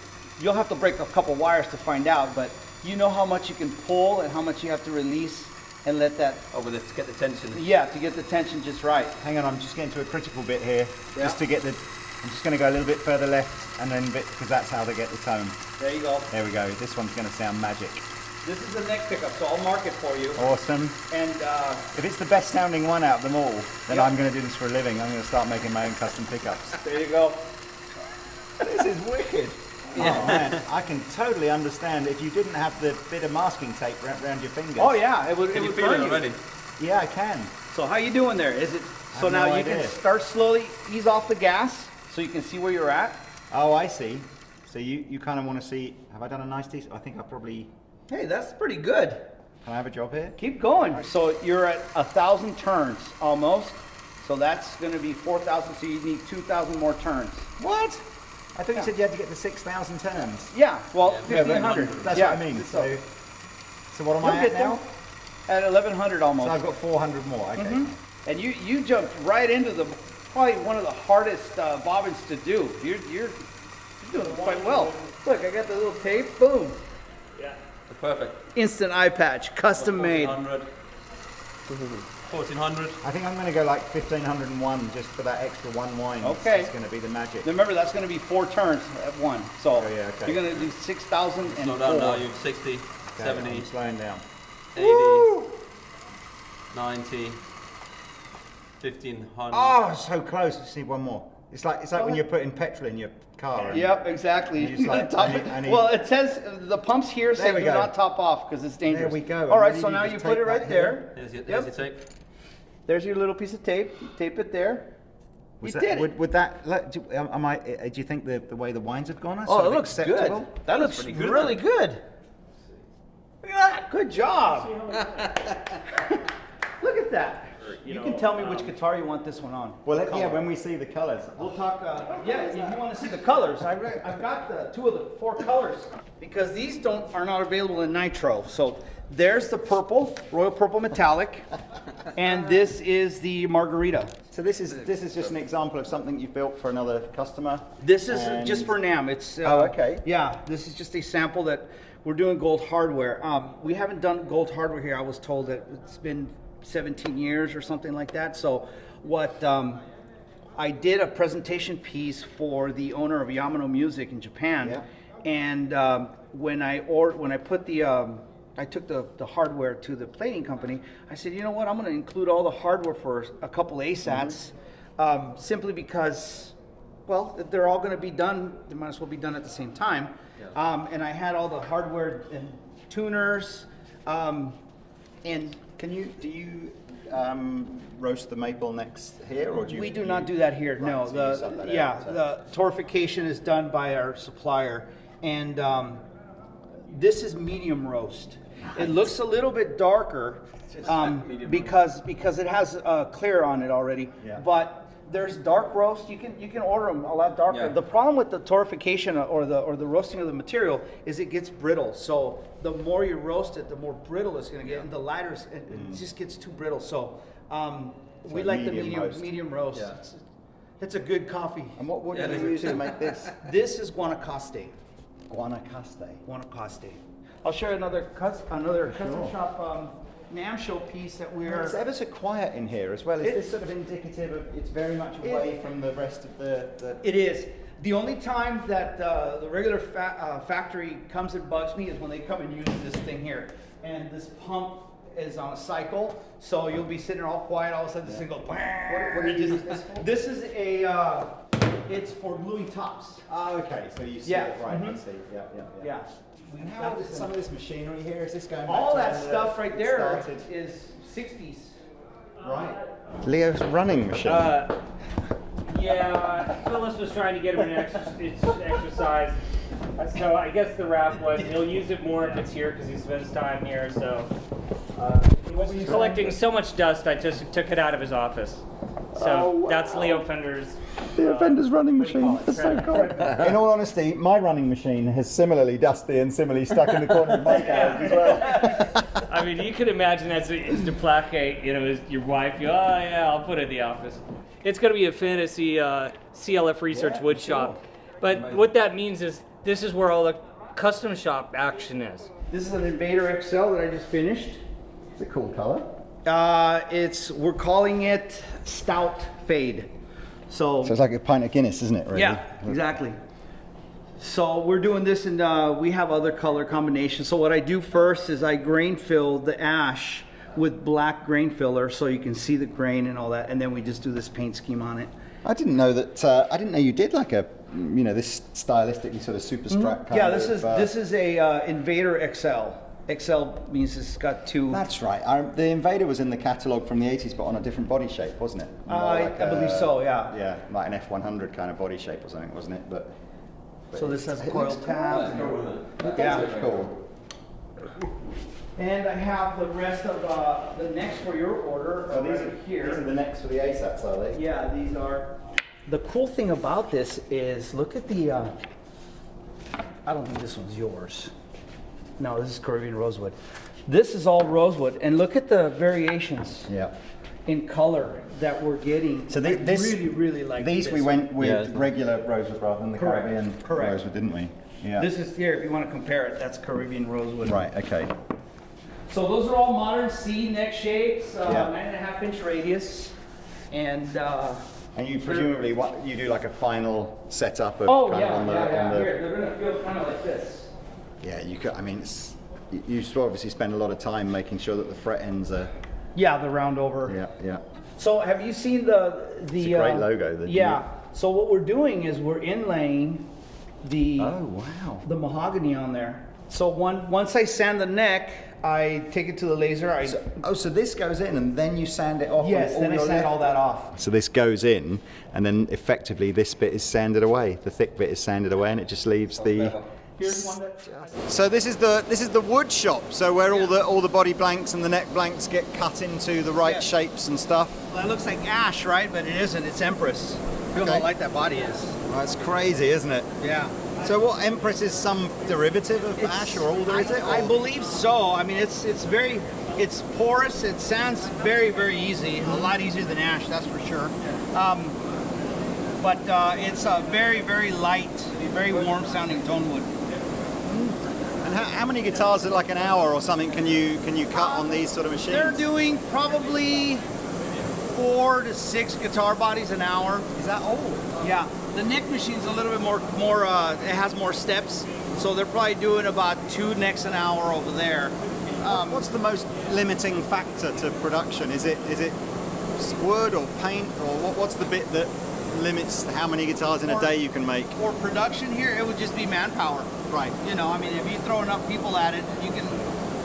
Speaker 4: you'll have to break a couple wires to find out, but you know how much you can pull and how much you have to release and let that,
Speaker 3: Over there to get the tension.
Speaker 4: yeah, to get the tension just right.
Speaker 1: Hang on, I'm just getting to a critical bit here.
Speaker 4: Yeah.
Speaker 1: Just to get I'm just going to go a little bit further left and then because that's how they get the tone.
Speaker 4: There you go.
Speaker 1: There we go. This one's going to sound magic.
Speaker 4: This is the neck pickup, so I'll mark it for you.
Speaker 1: Awesome.
Speaker 4: And
Speaker 1: If it's the best sounding one out of them all, then
Speaker 4: Yeah.
Speaker 1: I'm going to do this for a living. I'm going to start making my own custom pickups.
Speaker 4: there you go.
Speaker 1: This is wicked.
Speaker 3: Yeah.
Speaker 1: Oh man, I can totally understand if you didn't have the bit of masking tape around your fingers.
Speaker 4: Oh yeah, it would
Speaker 3: Can you
Speaker 4: would
Speaker 3: feel
Speaker 4: burn
Speaker 3: it
Speaker 4: you.
Speaker 3: already?
Speaker 1: Yeah, I can.
Speaker 4: So how you doing there? Is it so
Speaker 1: have
Speaker 4: now
Speaker 1: no
Speaker 4: you
Speaker 1: idea.
Speaker 4: can start slowly, ease off the gas so you can see where you're at.
Speaker 1: Oh, I see. So you kind of want to see, have I done a nice piece? I think I probably,
Speaker 4: Hey, that's pretty good.
Speaker 1: can I have a job here?
Speaker 4: Keep going. So you're at 1,000 turns almost. So that's going to be 4,000. So you need 2,000 more turns.
Speaker 1: What? I thought you said you had to get to 6,000 turns.
Speaker 4: Yeah. Well,
Speaker 1: Yeah, but
Speaker 4: 1,500.
Speaker 1: That's
Speaker 4: Yeah,
Speaker 1: what I mean.
Speaker 4: So
Speaker 1: So what am
Speaker 4: you'll
Speaker 1: I
Speaker 4: get
Speaker 1: at now?
Speaker 4: there at 1,100 almost.
Speaker 1: So I've got 400 more. Okay.
Speaker 4: And you jumped right into probably one of the hardest bobbins to do. You're doing quite well. Look, I got the little tape. Boom.
Speaker 3: Perfect.
Speaker 4: Instant eye patch, custom made.
Speaker 3: 1400. 1400.
Speaker 1: I think I'm going to go like 1,501 just for that extra one wind.
Speaker 4: Okay.
Speaker 1: It's going to be the magic.
Speaker 4: Remember, that's going to be 4 turns at one. So
Speaker 1: Oh, yeah, okay.
Speaker 4: you're going to do 6,000 and
Speaker 3: Slow down now.
Speaker 4: 4.
Speaker 3: You've 60,
Speaker 1: Okay,
Speaker 3: 70,
Speaker 1: I'm slowing down.
Speaker 3: 80, 90, 1500.
Speaker 1: Oh, so close. Just need one more. It's like when you're putting petrol in your car. and-
Speaker 4: Yep, exactly.
Speaker 1: You just like,
Speaker 4: Top
Speaker 1: I
Speaker 4: it.
Speaker 1: need-
Speaker 4: Well, it says the pumps here say
Speaker 1: There we
Speaker 4: do
Speaker 1: go.
Speaker 4: not top off because it's dangerous.
Speaker 1: There we go.
Speaker 4: All right,
Speaker 1: And
Speaker 4: so
Speaker 1: then
Speaker 4: now
Speaker 1: you
Speaker 4: you
Speaker 1: just
Speaker 4: put it
Speaker 1: take
Speaker 4: right
Speaker 1: that
Speaker 4: there.
Speaker 3: There's your
Speaker 4: Yep.
Speaker 3: tape.
Speaker 4: There's your little piece of tape. You tape it there.
Speaker 1: Was
Speaker 4: You
Speaker 1: that,
Speaker 4: did it.
Speaker 1: would that? Do you think the way the wines have gone? Are
Speaker 4: Oh,
Speaker 1: sort
Speaker 4: it
Speaker 1: of
Speaker 4: looks
Speaker 1: acceptable?
Speaker 4: good. That looks
Speaker 3: pretty good,
Speaker 4: really good. Look at that. Good job. Look at that. You can tell me which guitar you want this one on.
Speaker 1: Well, yeah,
Speaker 4: Color.
Speaker 1: when we see the colours.
Speaker 4: We'll talk. Yeah, if you want to see the colors, I've got the 2 of the 4 colors because these are not available in nitro. So there's the purple, royal purple metallic, and this is the margarita.
Speaker 1: So this is just an example of something you built for another customer.
Speaker 4: This is
Speaker 1: And-
Speaker 4: just for NAMM. It's
Speaker 1: Oh, okay.
Speaker 4: Yeah, this is just a sample that we're doing gold hardware. We haven't done gold hardware here. I was told that it's been 17 years or something like that. So what I did a presentation piece for the owner of Yamano Music in Japan,
Speaker 1: Yeah.
Speaker 4: and when I put I took the hardware to the plating company. I said, you know what? I'm going to include all the hardware for a couple ASATs simply because, well, if they're all going to be done, they might as well be done at the same time. And I had all the hardware and tuners, and
Speaker 1: Do you roast the maple necks here, or do you?
Speaker 4: we do not do that here.
Speaker 1: Right,
Speaker 4: No,
Speaker 1: so you sub that out, so-
Speaker 4: the torrefication is done by our supplier, and this is medium roast. It looks a little bit darker because it has clear on it already.
Speaker 1: Yeah.
Speaker 4: But there's dark roast. You can order them a lot darker.
Speaker 3: Yeah.
Speaker 4: The problem with the torrefication or the roasting of the material is it gets brittle. So the more you roast it, the more brittle it's going to get, and the lighter it just gets too brittle. So we
Speaker 1: like
Speaker 4: like the
Speaker 1: medium
Speaker 4: medium
Speaker 1: roast.
Speaker 4: roast. It's a good coffee.
Speaker 1: And what do
Speaker 3: Yeah,
Speaker 1: you use to make this?
Speaker 4: This is Guanacaste.
Speaker 1: Guanacaste.
Speaker 4: Guanacaste. I'll show you another custom
Speaker 1: Sure.
Speaker 4: shop NAMM show piece that
Speaker 1: It's ever so quiet in here as well. Is this sort of indicative of it's very much away from the rest of the...
Speaker 4: It is. The only time that the regular factory comes and bugs me is when they come and use this thing here. And this pump is on a cycle, so you'll be sitting all quiet, all of a sudden this thing goes...
Speaker 1: What do you use this for?
Speaker 4: This is it's for gluing tops.
Speaker 1: Oh, okay. So you see
Speaker 4: Yeah.
Speaker 1: it right. I
Speaker 4: Mhm.
Speaker 1: see. Yeah.
Speaker 4: Yeah.
Speaker 1: And how old is some of this machinery here? Is this going back
Speaker 4: All
Speaker 1: to
Speaker 4: that
Speaker 1: when
Speaker 4: stuff right there
Speaker 1: started?
Speaker 4: is 60s.
Speaker 1: Right. Leo's running machine.
Speaker 2: Yeah, Phyllis was trying to get him an exercise. So I guess the rap was he'll use it more if it's here because he spends time here. So he was collecting so much dust, I just took it out of his office. So
Speaker 1: Oh, wow.
Speaker 2: that's Leo Fender's.
Speaker 1: The Fender's running
Speaker 2: what do you
Speaker 1: machine.
Speaker 2: call it?
Speaker 1: That's so cool. In all honesty, my running machine is similarly dusty and similarly stuck in the corner of my garage as well.
Speaker 2: I mean, you could imagine that's to placate, your wife. Oh yeah, I'll put it in the office. It's going to be a fantasy CLF research wood shop. But what that means is this is where all the custom shop action is.
Speaker 4: This is an Invader XL that I just finished.
Speaker 1: It's a cool color.
Speaker 4: We're calling it Stout Fade. So
Speaker 1: So it's like a pint of Guinness, isn't it? Really?
Speaker 4: yeah, exactly. So we're doing this, and we have other color combinations. So what I do first is I grain fill the ash with black grain filler, so you can see the grain and all that, and then we just do this paint scheme on it.
Speaker 1: I didn't know that. I didn't know you did like a, this stylistically sort of superstruct kind
Speaker 4: Yeah,
Speaker 1: of.
Speaker 4: this is a Invader XL. XL means it's got two.
Speaker 1: That's right. The Invader was in the catalogue from the 80s, but on a different body shape, wasn't it? More
Speaker 4: I believe so. Yeah.
Speaker 1: Yeah, like an F100 kind of body shape or something, wasn't it? But
Speaker 4: So this has
Speaker 1: it
Speaker 4: coil
Speaker 1: looks
Speaker 4: tabs.
Speaker 1: It
Speaker 4: Yeah.
Speaker 1: does look cool.
Speaker 4: And I have the rest of the necks for your order
Speaker 1: Oh, these
Speaker 4: right
Speaker 1: are
Speaker 4: here.
Speaker 1: These are the necks for the ASATs, are they?
Speaker 4: Yeah, these are. The cool thing about this is, look at the, I don't think this one's yours. No, this is Caribbean rosewood. This is all rosewood, and look at the variations
Speaker 1: Yeah.
Speaker 4: in color that we're getting.
Speaker 1: So
Speaker 4: I
Speaker 1: this
Speaker 4: really like
Speaker 1: these.
Speaker 4: this.
Speaker 1: We went with
Speaker 3: Yeah.
Speaker 1: regular rosewood rather than the
Speaker 4: Correct.
Speaker 1: Caribbean
Speaker 4: Correct.
Speaker 1: rosewood, didn't we? Yeah.
Speaker 4: This is here, if you want to compare it, that's Caribbean rosewood.
Speaker 1: Right. Okay.
Speaker 4: So those are all modern C neck shapes,
Speaker 1: Yeah.
Speaker 4: 9.5-inch radius, and
Speaker 1: And you presumably you do like a final setup of
Speaker 4: oh
Speaker 1: kind
Speaker 4: yeah,
Speaker 1: of on the
Speaker 4: yeah.
Speaker 1: on the.
Speaker 4: Here, they're gonna feel kind of like this.
Speaker 1: Yeah, you could. I mean, you obviously spend a lot of time making sure that the fret ends are.
Speaker 4: Yeah, the round over.
Speaker 1: Yeah, yeah.
Speaker 4: So have you seen the
Speaker 1: It's a great logo, the
Speaker 4: yeah.
Speaker 1: G.
Speaker 4: So what we're doing is we're inlaying the
Speaker 1: Oh wow.
Speaker 4: the mahogany on there. So once I sand the neck, I take it to the laser.
Speaker 1: So this goes in and then you sand it off.
Speaker 4: Yes,
Speaker 1: on
Speaker 4: then I
Speaker 1: your
Speaker 4: sand
Speaker 1: left.
Speaker 4: all that off.
Speaker 1: So this goes in, and then effectively this bit is sanded away. The thick bit is sanded away, and it just leaves the.
Speaker 4: Here's one that.
Speaker 1: So this is the wood shop. So where all the body blanks and the neck blanks get cut into the right
Speaker 4: Yeah.
Speaker 1: shapes and stuff.
Speaker 4: Well, it looks like ash, right? But it isn't. It's Empress. Feel
Speaker 1: Okay.
Speaker 4: how light that body is.
Speaker 1: That's crazy, isn't it?
Speaker 4: Yeah.
Speaker 1: So what, Empress is some derivative of ash or alder, is it?
Speaker 4: I
Speaker 1: or-
Speaker 4: believe so. I mean, it's porous. It sands very, very easy. A lot easier than ash, that's for sure. But it's a very, very light, very warm sounding tone wood.
Speaker 1: And how many guitars at like an hour or something can you cut on these sort of machines?
Speaker 4: They're doing probably 4 to 6 guitar bodies an hour.
Speaker 1: Is that old?
Speaker 4: Yeah. The neck machine's a little bit more. It has more steps, so they're probably doing about 2 necks an hour over there.
Speaker 1: What's the most limiting factor to production? Is it wood or paint, or what's the bit that limits how many guitars in a day you can make?
Speaker 4: For production here, it would just be manpower.
Speaker 1: Right.
Speaker 4: You know, I mean, if you throw enough people at it, you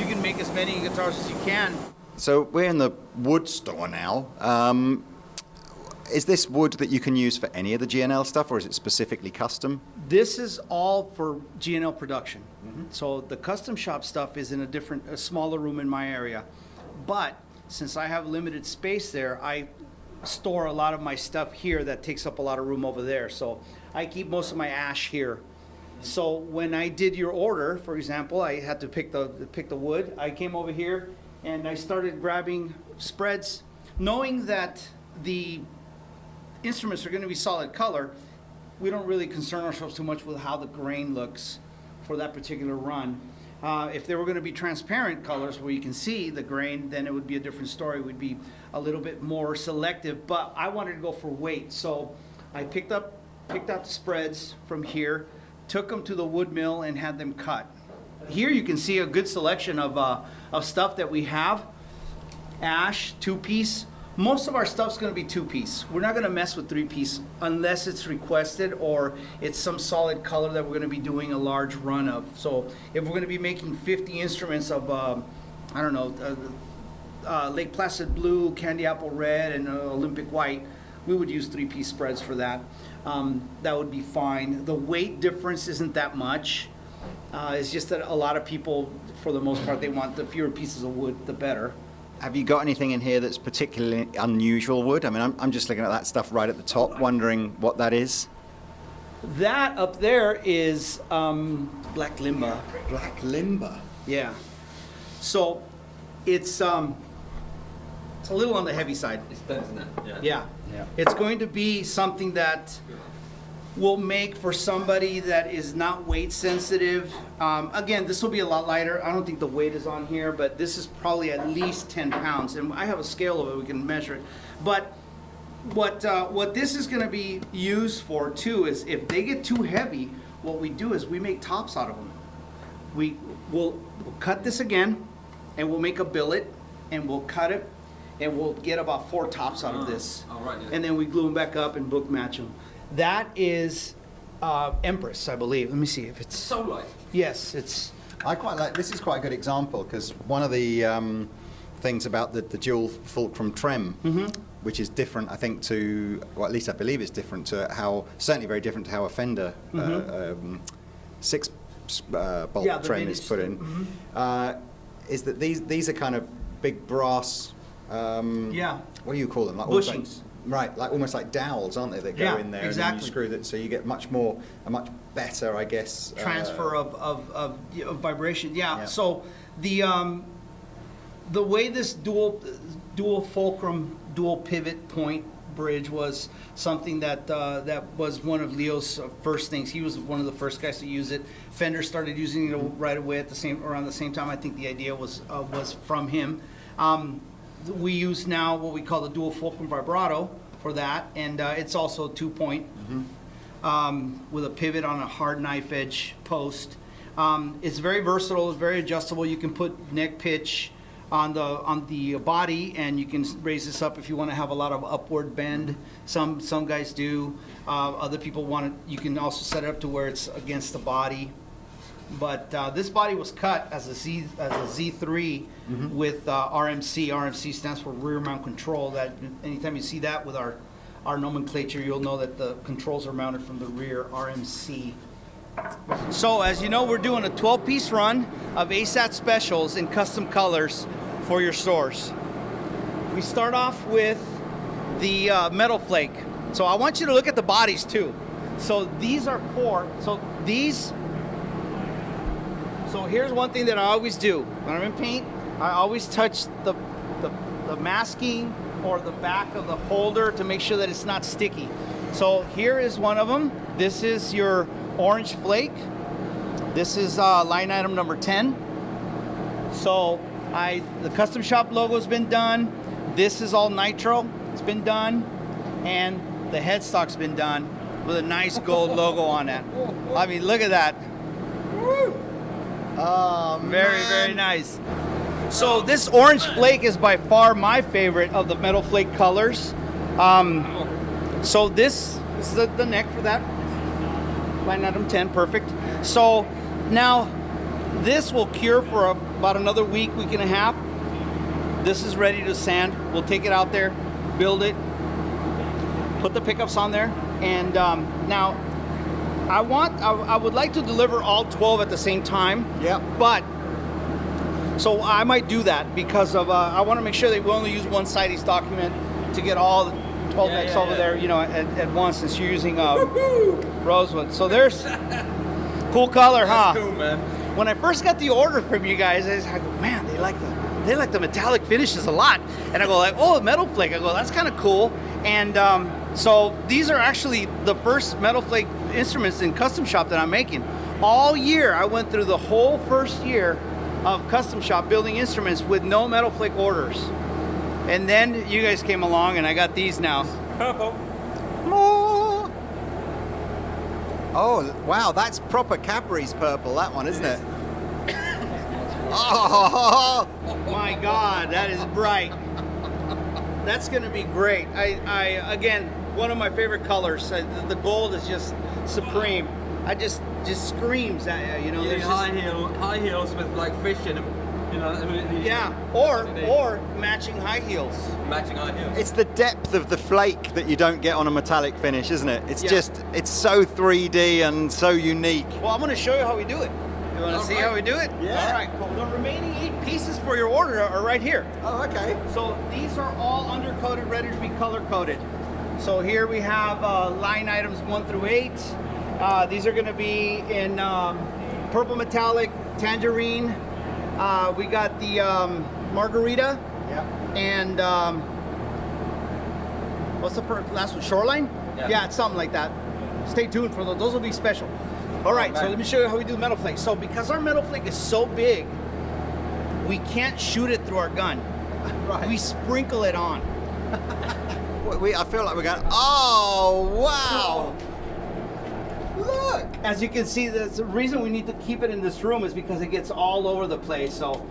Speaker 4: can make as many guitars as you can.
Speaker 1: So we're in the wood store now. Is this wood that you can use for any of the G&L stuff, or is it specifically custom?
Speaker 4: This is all for G&L production. So the custom shop stuff is in a smaller room in my area. But since I have limited space there, I store a lot of my stuff here that takes up a lot of room over there. So I keep most of my ash here. So when I did your order, for example, I had to pick the wood. I came over here and I started grabbing spreads, knowing that the instruments are going to be solid color. We don't really concern ourselves too much with how the grain looks for that particular run. If they were going to be transparent colors where you can see the grain, then it would be a different story. We'd be a little bit more selective, but I wanted to go for weight. So I picked out the spreads from here, took them to the wood mill and had them cut. Here you can see a good selection of stuff that we have. Ash, 2-piece. Most of our stuff's going to be 2-piece. We're not going to mess with 3-piece unless it's requested or it's some solid color that we're going to be doing a large run of. So if we're going to be making 50 instruments of, I don't know, Lake Placid Blue, Candy Apple Red, and Olympic White, we would use 3-piece spreads for that. That would be fine. The weight difference isn't that much. It's just that a lot of people, for the most part, they want the fewer pieces of wood, the better.
Speaker 1: Have you got anything in here that's particularly unusual wood? I mean, I'm just looking at that stuff right at the top, wondering what that is.
Speaker 4: That up there is black limba.
Speaker 1: Black limba.
Speaker 4: Yeah. So it's a little on the heavy side.
Speaker 3: It's dense, isn't it?
Speaker 4: Yeah.
Speaker 1: Yeah.
Speaker 4: It's going to be something that will make for somebody that is not weight sensitive. Again, this will be a lot lighter. I don't think the weight is on here, but this is probably at least 10 pounds. And I have a scale of it, we can measure it. But what this is going to be used for too is if they get too heavy, what we do is we make tops out of them. We'll cut this again, and we'll make a billet, and we'll cut it, and we'll get about 4 tops out of this.
Speaker 3: All right, yeah.
Speaker 4: And then we glue them back up and book match them. That is Empress, I believe. Let me see if it's...
Speaker 3: So light.
Speaker 4: Yes, it's...
Speaker 1: I quite like, this is quite a good example, because one of the things about the dual fulcrum trem, which is different, I think, to, well, at least I believe it's different to how, certainly very different to how a Fender 6 bolt trem is put in, is that these are kind of big brass, what do you call them? Like
Speaker 4: bushings.
Speaker 1: Right, like almost like dowels, aren't they, that go in there,
Speaker 4: exactly.
Speaker 1: and then you screw that, so you get a much better, I guess,
Speaker 4: Transfer of vibration. Yeah.
Speaker 1: Yeah.
Speaker 4: So the way this dual fulcrum, dual pivot point bridge was something that that was one of Leo's first things. He was one of the first guys to use it. Fender started using it right away around the same time. I think the idea was from him. We use now what we call the dual fulcrum vibrato for that, and it's also 2-point with a pivot on a hard knife edge post. It's very versatile. It's very adjustable. You can put neck pitch on the body, and you can raise this up if you want to have a lot of upward bend. Some guys do. Other people want it. You can also set it up to where it's against the body. But this body was cut as a Z3 with RMC. RMC stands for rear mount control. That anytime you see that with our nomenclature, you'll know that the controls are mounted from the rear, RMC. So as you know, we're doing a 12-piece run of ASAT specials in custom colors for your stores. We start off with the metal flake. So I want you to look at the bodies too. So these are 4. So here's one thing that I always do. When I'm in paint, I always touch the masking or the back of the holder to make sure that it's not sticky. So here is one of them. This is your orange flake. This is line item number 10. So the custom shop logo's been done. This is all nitro. It's been done. And the headstock's been done with a nice gold logo on it. I mean, look at that.
Speaker 1: Oh,
Speaker 4: Very,
Speaker 1: man.
Speaker 4: very nice. So this orange flake is by far my favorite of the metal flake colors. So this is the neck for that. Line item 10, perfect. So now this will cure for about another week, week and a half. This is ready to sand. We'll take it out there, build it, put the pickups on there, and now I would like to deliver all 12 at the same time.
Speaker 1: Yeah.
Speaker 4: But so I might do that because of I want to make sure that we only use one CITES document to get all the 12 necks over there, you know, at once, since you're using rosewood. So there's cool color, huh?
Speaker 3: That's cool, man.
Speaker 4: When I first got the order from you guys, I go, man, they like the metallic finishes a lot. And I go like, oh, metal flake. I go, that's kind of cool. And so these are actually the first metal flake instruments in custom shop that I'm making. All year, I went through the whole first year of custom shop building instruments with no metal flake orders. And then you guys came along and I got these now.
Speaker 1: Oh, wow, that's proper Cadbury's purple, that one, isn't it? Oh,
Speaker 4: My God, that is bright. That's gonna be great. I again, one of my favorite colors. The gold is just supreme. I just screams at you, you know.
Speaker 3: You need
Speaker 4: There's
Speaker 3: high heels with like fish in them, you know.
Speaker 4: yeah, or matching high heels.
Speaker 3: Matching high heels.
Speaker 1: it's the depth of the flake that you don't get on a metallic finish, isn't it? It's
Speaker 4: Yeah.
Speaker 1: just, it's so 3D and so unique.
Speaker 4: Well, I'm gonna show you how we do it. You wanna
Speaker 3: All
Speaker 4: see
Speaker 3: right.
Speaker 4: how we do it?
Speaker 1: Yeah.
Speaker 4: All right, cool. The remaining 8 pieces for your order are right here.
Speaker 1: Oh, okay.
Speaker 4: So these are all undercoated, ready to be color coded. So here we have line items 1 through 8. These are going to be in purple metallic, tangerine. We got the margarita
Speaker 1: Yeah.
Speaker 4: and what's the last one? Shoreline?
Speaker 3: Yeah.
Speaker 4: It's something like that. Stay tuned for those. Those will be special. All right, so
Speaker 3: man.
Speaker 4: let me show you how we do metal flake. So because our metal flake is so big, we can't shoot it through our gun.
Speaker 1: Right.
Speaker 4: We sprinkle it on.
Speaker 1: I feel like we're going, oh, wow. Look.
Speaker 4: As you can see, the reason we need to keep it in this room is because it gets all over the place. So,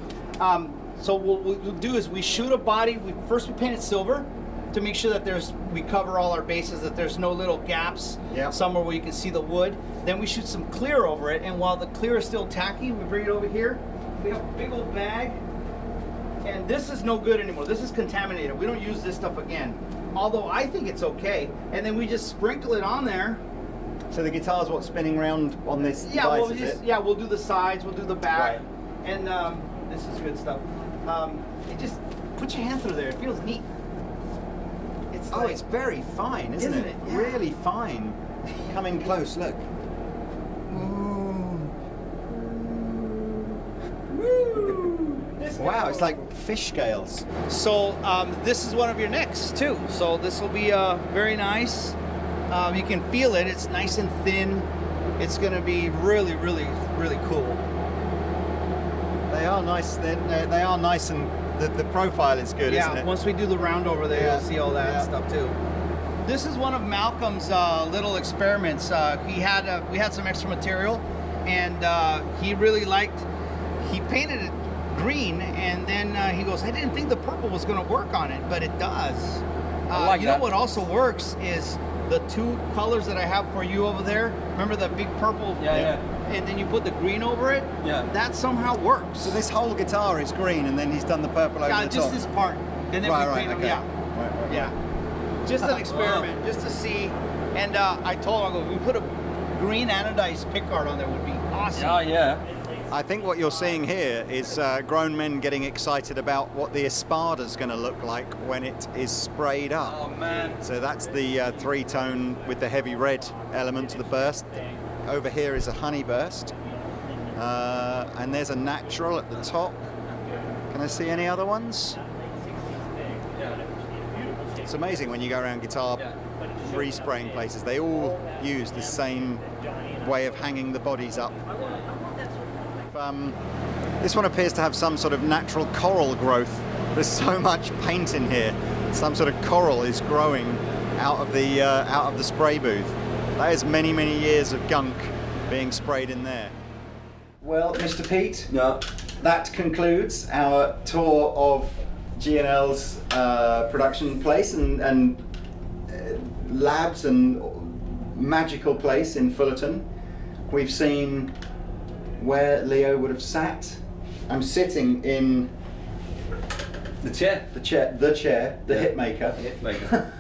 Speaker 4: so what we'll do is we shoot a body. First we paint it silver to make sure that we cover all our bases, that there's no little gaps somewhere where you can see the wood. Then we shoot some clear over it, and while the clear is still tacky, we bring it over here. We have a big old bag, and this is no good anymore. This is contaminated. We don't use this stuff again. Although I think it's okay. And then we just sprinkle it on there.
Speaker 1: So the guitar's what's spinning around on this device, is it?
Speaker 4: We'll do the sides, we'll do the back,
Speaker 1: Right.
Speaker 4: and this is good stuff. It just put your hand through there. It feels neat. It's
Speaker 1: Oh,
Speaker 4: like,
Speaker 1: it's very fine, isn't it?
Speaker 4: Yeah.
Speaker 1: Really fine. Come in close, look. Wow, it's like fish scales.
Speaker 4: so. This is one of your necks too. So this will be very nice. You can feel it. It's nice and thin. It's going to be really, really, really cool.
Speaker 1: They are nice. They are nice, and the profile is good, isn't
Speaker 4: Yeah.
Speaker 1: it?
Speaker 4: Once we do the round over there,
Speaker 1: Yeah.
Speaker 4: you'll see all that
Speaker 1: Yeah.
Speaker 4: stuff too. This is one of Malcolm's little experiments. We had some extra material, and he really liked. He painted it green, and then he goes, "I didn't think the purple was going to work on it, but it does."
Speaker 3: I like
Speaker 4: you
Speaker 3: that.
Speaker 4: know what also works is the 2 colors that I have for you over there. Remember the big purple?
Speaker 3: Yeah.
Speaker 4: And then you put the green over it.
Speaker 3: Yeah.
Speaker 4: That somehow works.
Speaker 1: So this whole guitar is green, and then he's done the purple over the
Speaker 4: just
Speaker 1: top.
Speaker 4: this part, and then
Speaker 1: Right,
Speaker 4: we
Speaker 1: right,
Speaker 4: paint them.
Speaker 1: okay.
Speaker 4: Yeah.
Speaker 1: Right.
Speaker 4: Yeah, just an experiment, just to see. And I told him, I go, we put a green anodized pickguard on there would be awesome.
Speaker 3: Oh yeah.
Speaker 1: I think what you're seeing here is grown men getting excited about what the Espada's going to look like when it is sprayed up.
Speaker 3: Oh man.
Speaker 1: So that's the 3-tone with the heavy red element to the burst. Over here is a honey burst. And there's a natural at the top. Can I see any other ones? It's amazing when you go around guitar respraying places. They all use the same way of hanging the bodies up. This one appears to have some sort of natural coral growth. There's so much paint in here. Some sort of coral is growing out of the spray booth. That is many, many years of gunk being sprayed in there. Well, Mr. Pete,
Speaker 3: Yeah.
Speaker 1: that concludes our tour of G&L's production place and labs and magical place in Fullerton. We've seen where Leo would have sat. I'm sitting in
Speaker 3: The chair.
Speaker 1: the hitmaker.
Speaker 3: Hit maker.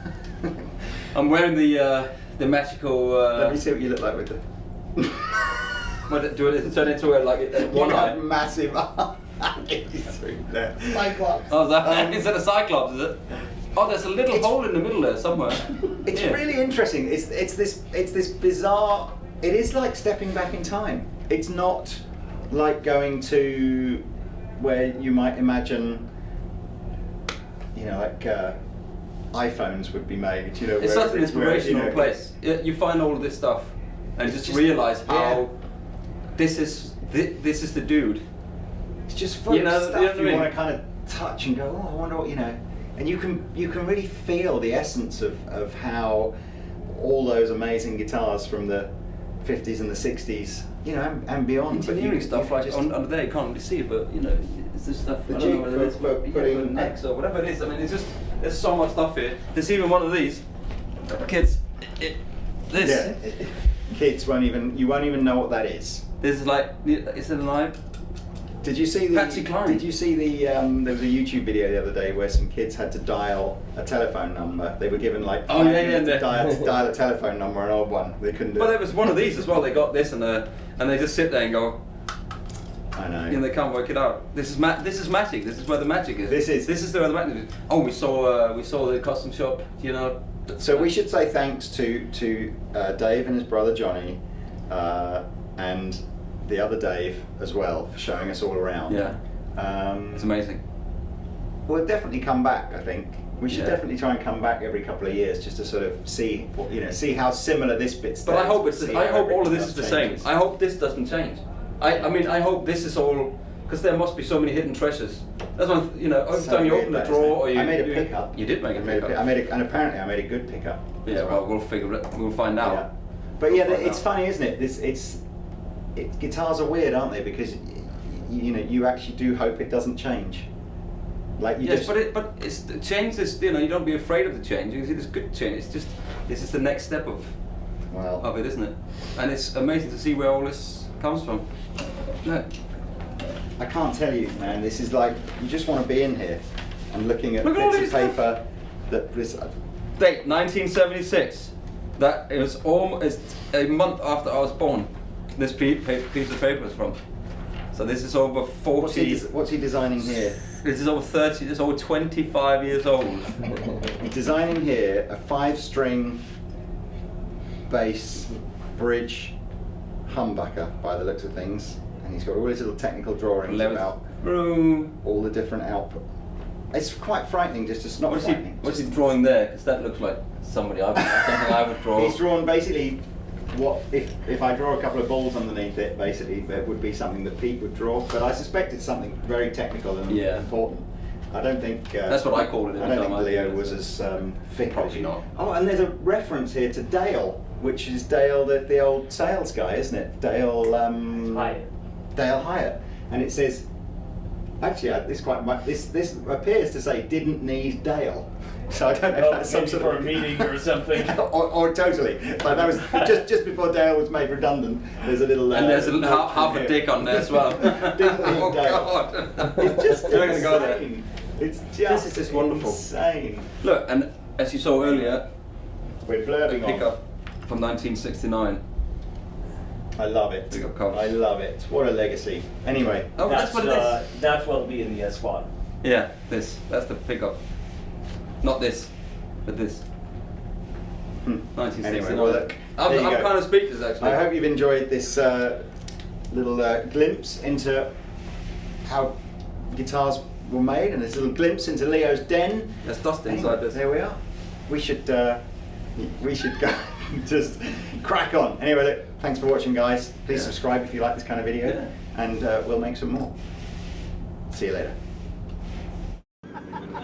Speaker 3: I'm wearing the magical.
Speaker 1: Let me see what you look like with the.
Speaker 3: Do it turn into a one
Speaker 1: You
Speaker 3: eye?
Speaker 1: have massive eyes through there.
Speaker 4: Cyclops.
Speaker 3: Oh, that is that a cyclops? Is it? Oh, there's a little hole in the middle there somewhere.
Speaker 1: It's
Speaker 3: Yeah.
Speaker 1: really interesting. It's this bizarre. It is like stepping back in time. It's not like going to where you might imagine, like iPhones would be made.
Speaker 3: It's
Speaker 1: where
Speaker 3: such an inspirational place. You find all of this stuff, and just realise how this is the dude.
Speaker 1: It's just full of stuff
Speaker 3: what I
Speaker 1: you
Speaker 3: mean?
Speaker 1: want to kind of touch and go, oh, I wonder what and you can really feel the essence of how all those amazing guitars from the 50s and the 60s, and beyond. But
Speaker 3: Engineering stuff
Speaker 1: you
Speaker 3: like
Speaker 1: just,
Speaker 3: under there you can't really see it, but it's this stuff.
Speaker 1: The
Speaker 3: I don't know
Speaker 1: jig
Speaker 3: what it is,
Speaker 1: for
Speaker 3: but
Speaker 1: putting-
Speaker 3: necks or whatever it is. I mean, it's just there's so much stuff here. There's even one of these kids. This.
Speaker 1: Yeah, kids you won't even know what that is.
Speaker 3: This is like, is it alive?
Speaker 1: Did you see the?
Speaker 3: Patsy Cline.
Speaker 1: Did you see the? There was a YouTube video the other day where some kids had to dial a telephone number. They were given like 5 minutes to dial a telephone number, an old one. They couldn't do
Speaker 3: Well,
Speaker 1: it.
Speaker 3: there was one of these as well. They got this and they just sit there and go,
Speaker 1: I know.
Speaker 3: and they can't work it out. This is magic. This is where the magic is.
Speaker 1: This is
Speaker 3: where the magic is. Oh, we saw the custom shop.
Speaker 1: So we should say thanks to Dave and his brother Johnny, and the other Dave as well for showing us all around.
Speaker 3: Yeah. It's amazing.
Speaker 1: We'll definitely come back. I think we should
Speaker 3: Yeah.
Speaker 1: definitely try and come back every couple of years just to sort of see, see how similar this bit's.
Speaker 3: But I hope I hope all of this is the same.
Speaker 1: changes.
Speaker 3: I hope this doesn't change. I mean, I hope this is all, because there must be so many hidden treasures. That's one. Every
Speaker 1: So
Speaker 3: time you
Speaker 1: weird,
Speaker 3: open a
Speaker 1: that,
Speaker 3: drawer
Speaker 1: isn't
Speaker 3: or
Speaker 1: it?
Speaker 3: you
Speaker 1: I made a pickup.
Speaker 3: You did make a pickup.
Speaker 1: and apparently I made a good pickup.
Speaker 3: Yeah. Well, we'll figure it. We'll find out.
Speaker 1: Yeah. But yeah,
Speaker 3: We'll find
Speaker 1: it's
Speaker 3: out.
Speaker 1: funny, isn't it? Guitars are weird, aren't they? Because you actually do hope it doesn't change. Like you
Speaker 3: Yes,
Speaker 1: just.
Speaker 3: but it's the change is you don't be afraid of the change. You see, this good change. It's just this is the next step of it, isn't it? And it's amazing to see where all this comes from. Look.
Speaker 1: I can't tell you, man. This is like you just want to be in here and looking at
Speaker 3: Look at all
Speaker 1: bits of
Speaker 3: this stuff.
Speaker 1: paper that was.
Speaker 3: Date 1976. That it was almost a month after I was born. This piece of paper is from. So this is over 40.
Speaker 1: What's he designing here?
Speaker 3: This is over 30. This is over 25 years old.
Speaker 1: He's designing here a 5-string bass bridge humbucker by the looks of things, and he's got all his little technical drawings about all the different output. It's quite frightening, just to not frightening.
Speaker 3: What's he drawing there? Because that looks like something I would draw.
Speaker 1: He's drawn basically what if I draw a couple of balls underneath it. Basically, it would be something that Pete would draw, but I suspect it's something very technical and important. I don't think
Speaker 3: that's what I call it.
Speaker 1: I don't think Leo was as thick
Speaker 3: Probably
Speaker 1: as you.
Speaker 3: not.
Speaker 1: Oh, and there's a reference here to Dale, which is Dale, the old sales guy, isn't it? Dale
Speaker 2: Hyatt.
Speaker 1: Dale Hyatt, and it says. Actually, this appears to say didn't need Dale, so I don't know if that's some sort
Speaker 2: for
Speaker 1: of
Speaker 2: a meeting or something.
Speaker 1: or totally. Like that was just before Dale was made redundant. There's a little
Speaker 3: and there's a
Speaker 1: note
Speaker 3: half
Speaker 1: from
Speaker 3: a
Speaker 1: here.
Speaker 3: dick on there as well.
Speaker 1: Didn't need
Speaker 3: Oh
Speaker 1: Dale.
Speaker 3: God!
Speaker 1: It's just
Speaker 3: We're not gonna go there.
Speaker 1: insane. It's just
Speaker 3: This is just wonderful.
Speaker 1: insane.
Speaker 3: Look, and as you saw earlier,
Speaker 1: We're blurbing on.
Speaker 3: pickup from 1969.
Speaker 1: I love it.
Speaker 3: Big up covers.
Speaker 1: I love it. What a legacy. Anyway,
Speaker 3: Oh, that's what it is.
Speaker 2: That's what'll be in the S-Squad.
Speaker 3: Yeah, that's the pickup. Not this, but this. 1969.
Speaker 1: Anyway, well, look,
Speaker 3: I'm
Speaker 1: there you go.
Speaker 3: kind of speechless actually.
Speaker 1: I hope you've enjoyed this little glimpse into how guitars were made, and this little glimpse into Leo's den.
Speaker 3: There's dust
Speaker 1: Anyway,
Speaker 3: inside this.
Speaker 1: there we are. We should go just crack on. Anyway, look, thanks for watching, guys. Please
Speaker 3: Yeah.
Speaker 1: subscribe if you like this kind of video,
Speaker 3: Yeah.
Speaker 1: and we'll make some more. See you later.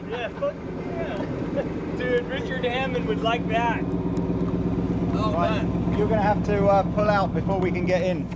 Speaker 2: Yeah, fuck yeah. Dude, Richard Hammond would like that.
Speaker 3: Oh man.
Speaker 1: You're going to have to pull out before we can get in.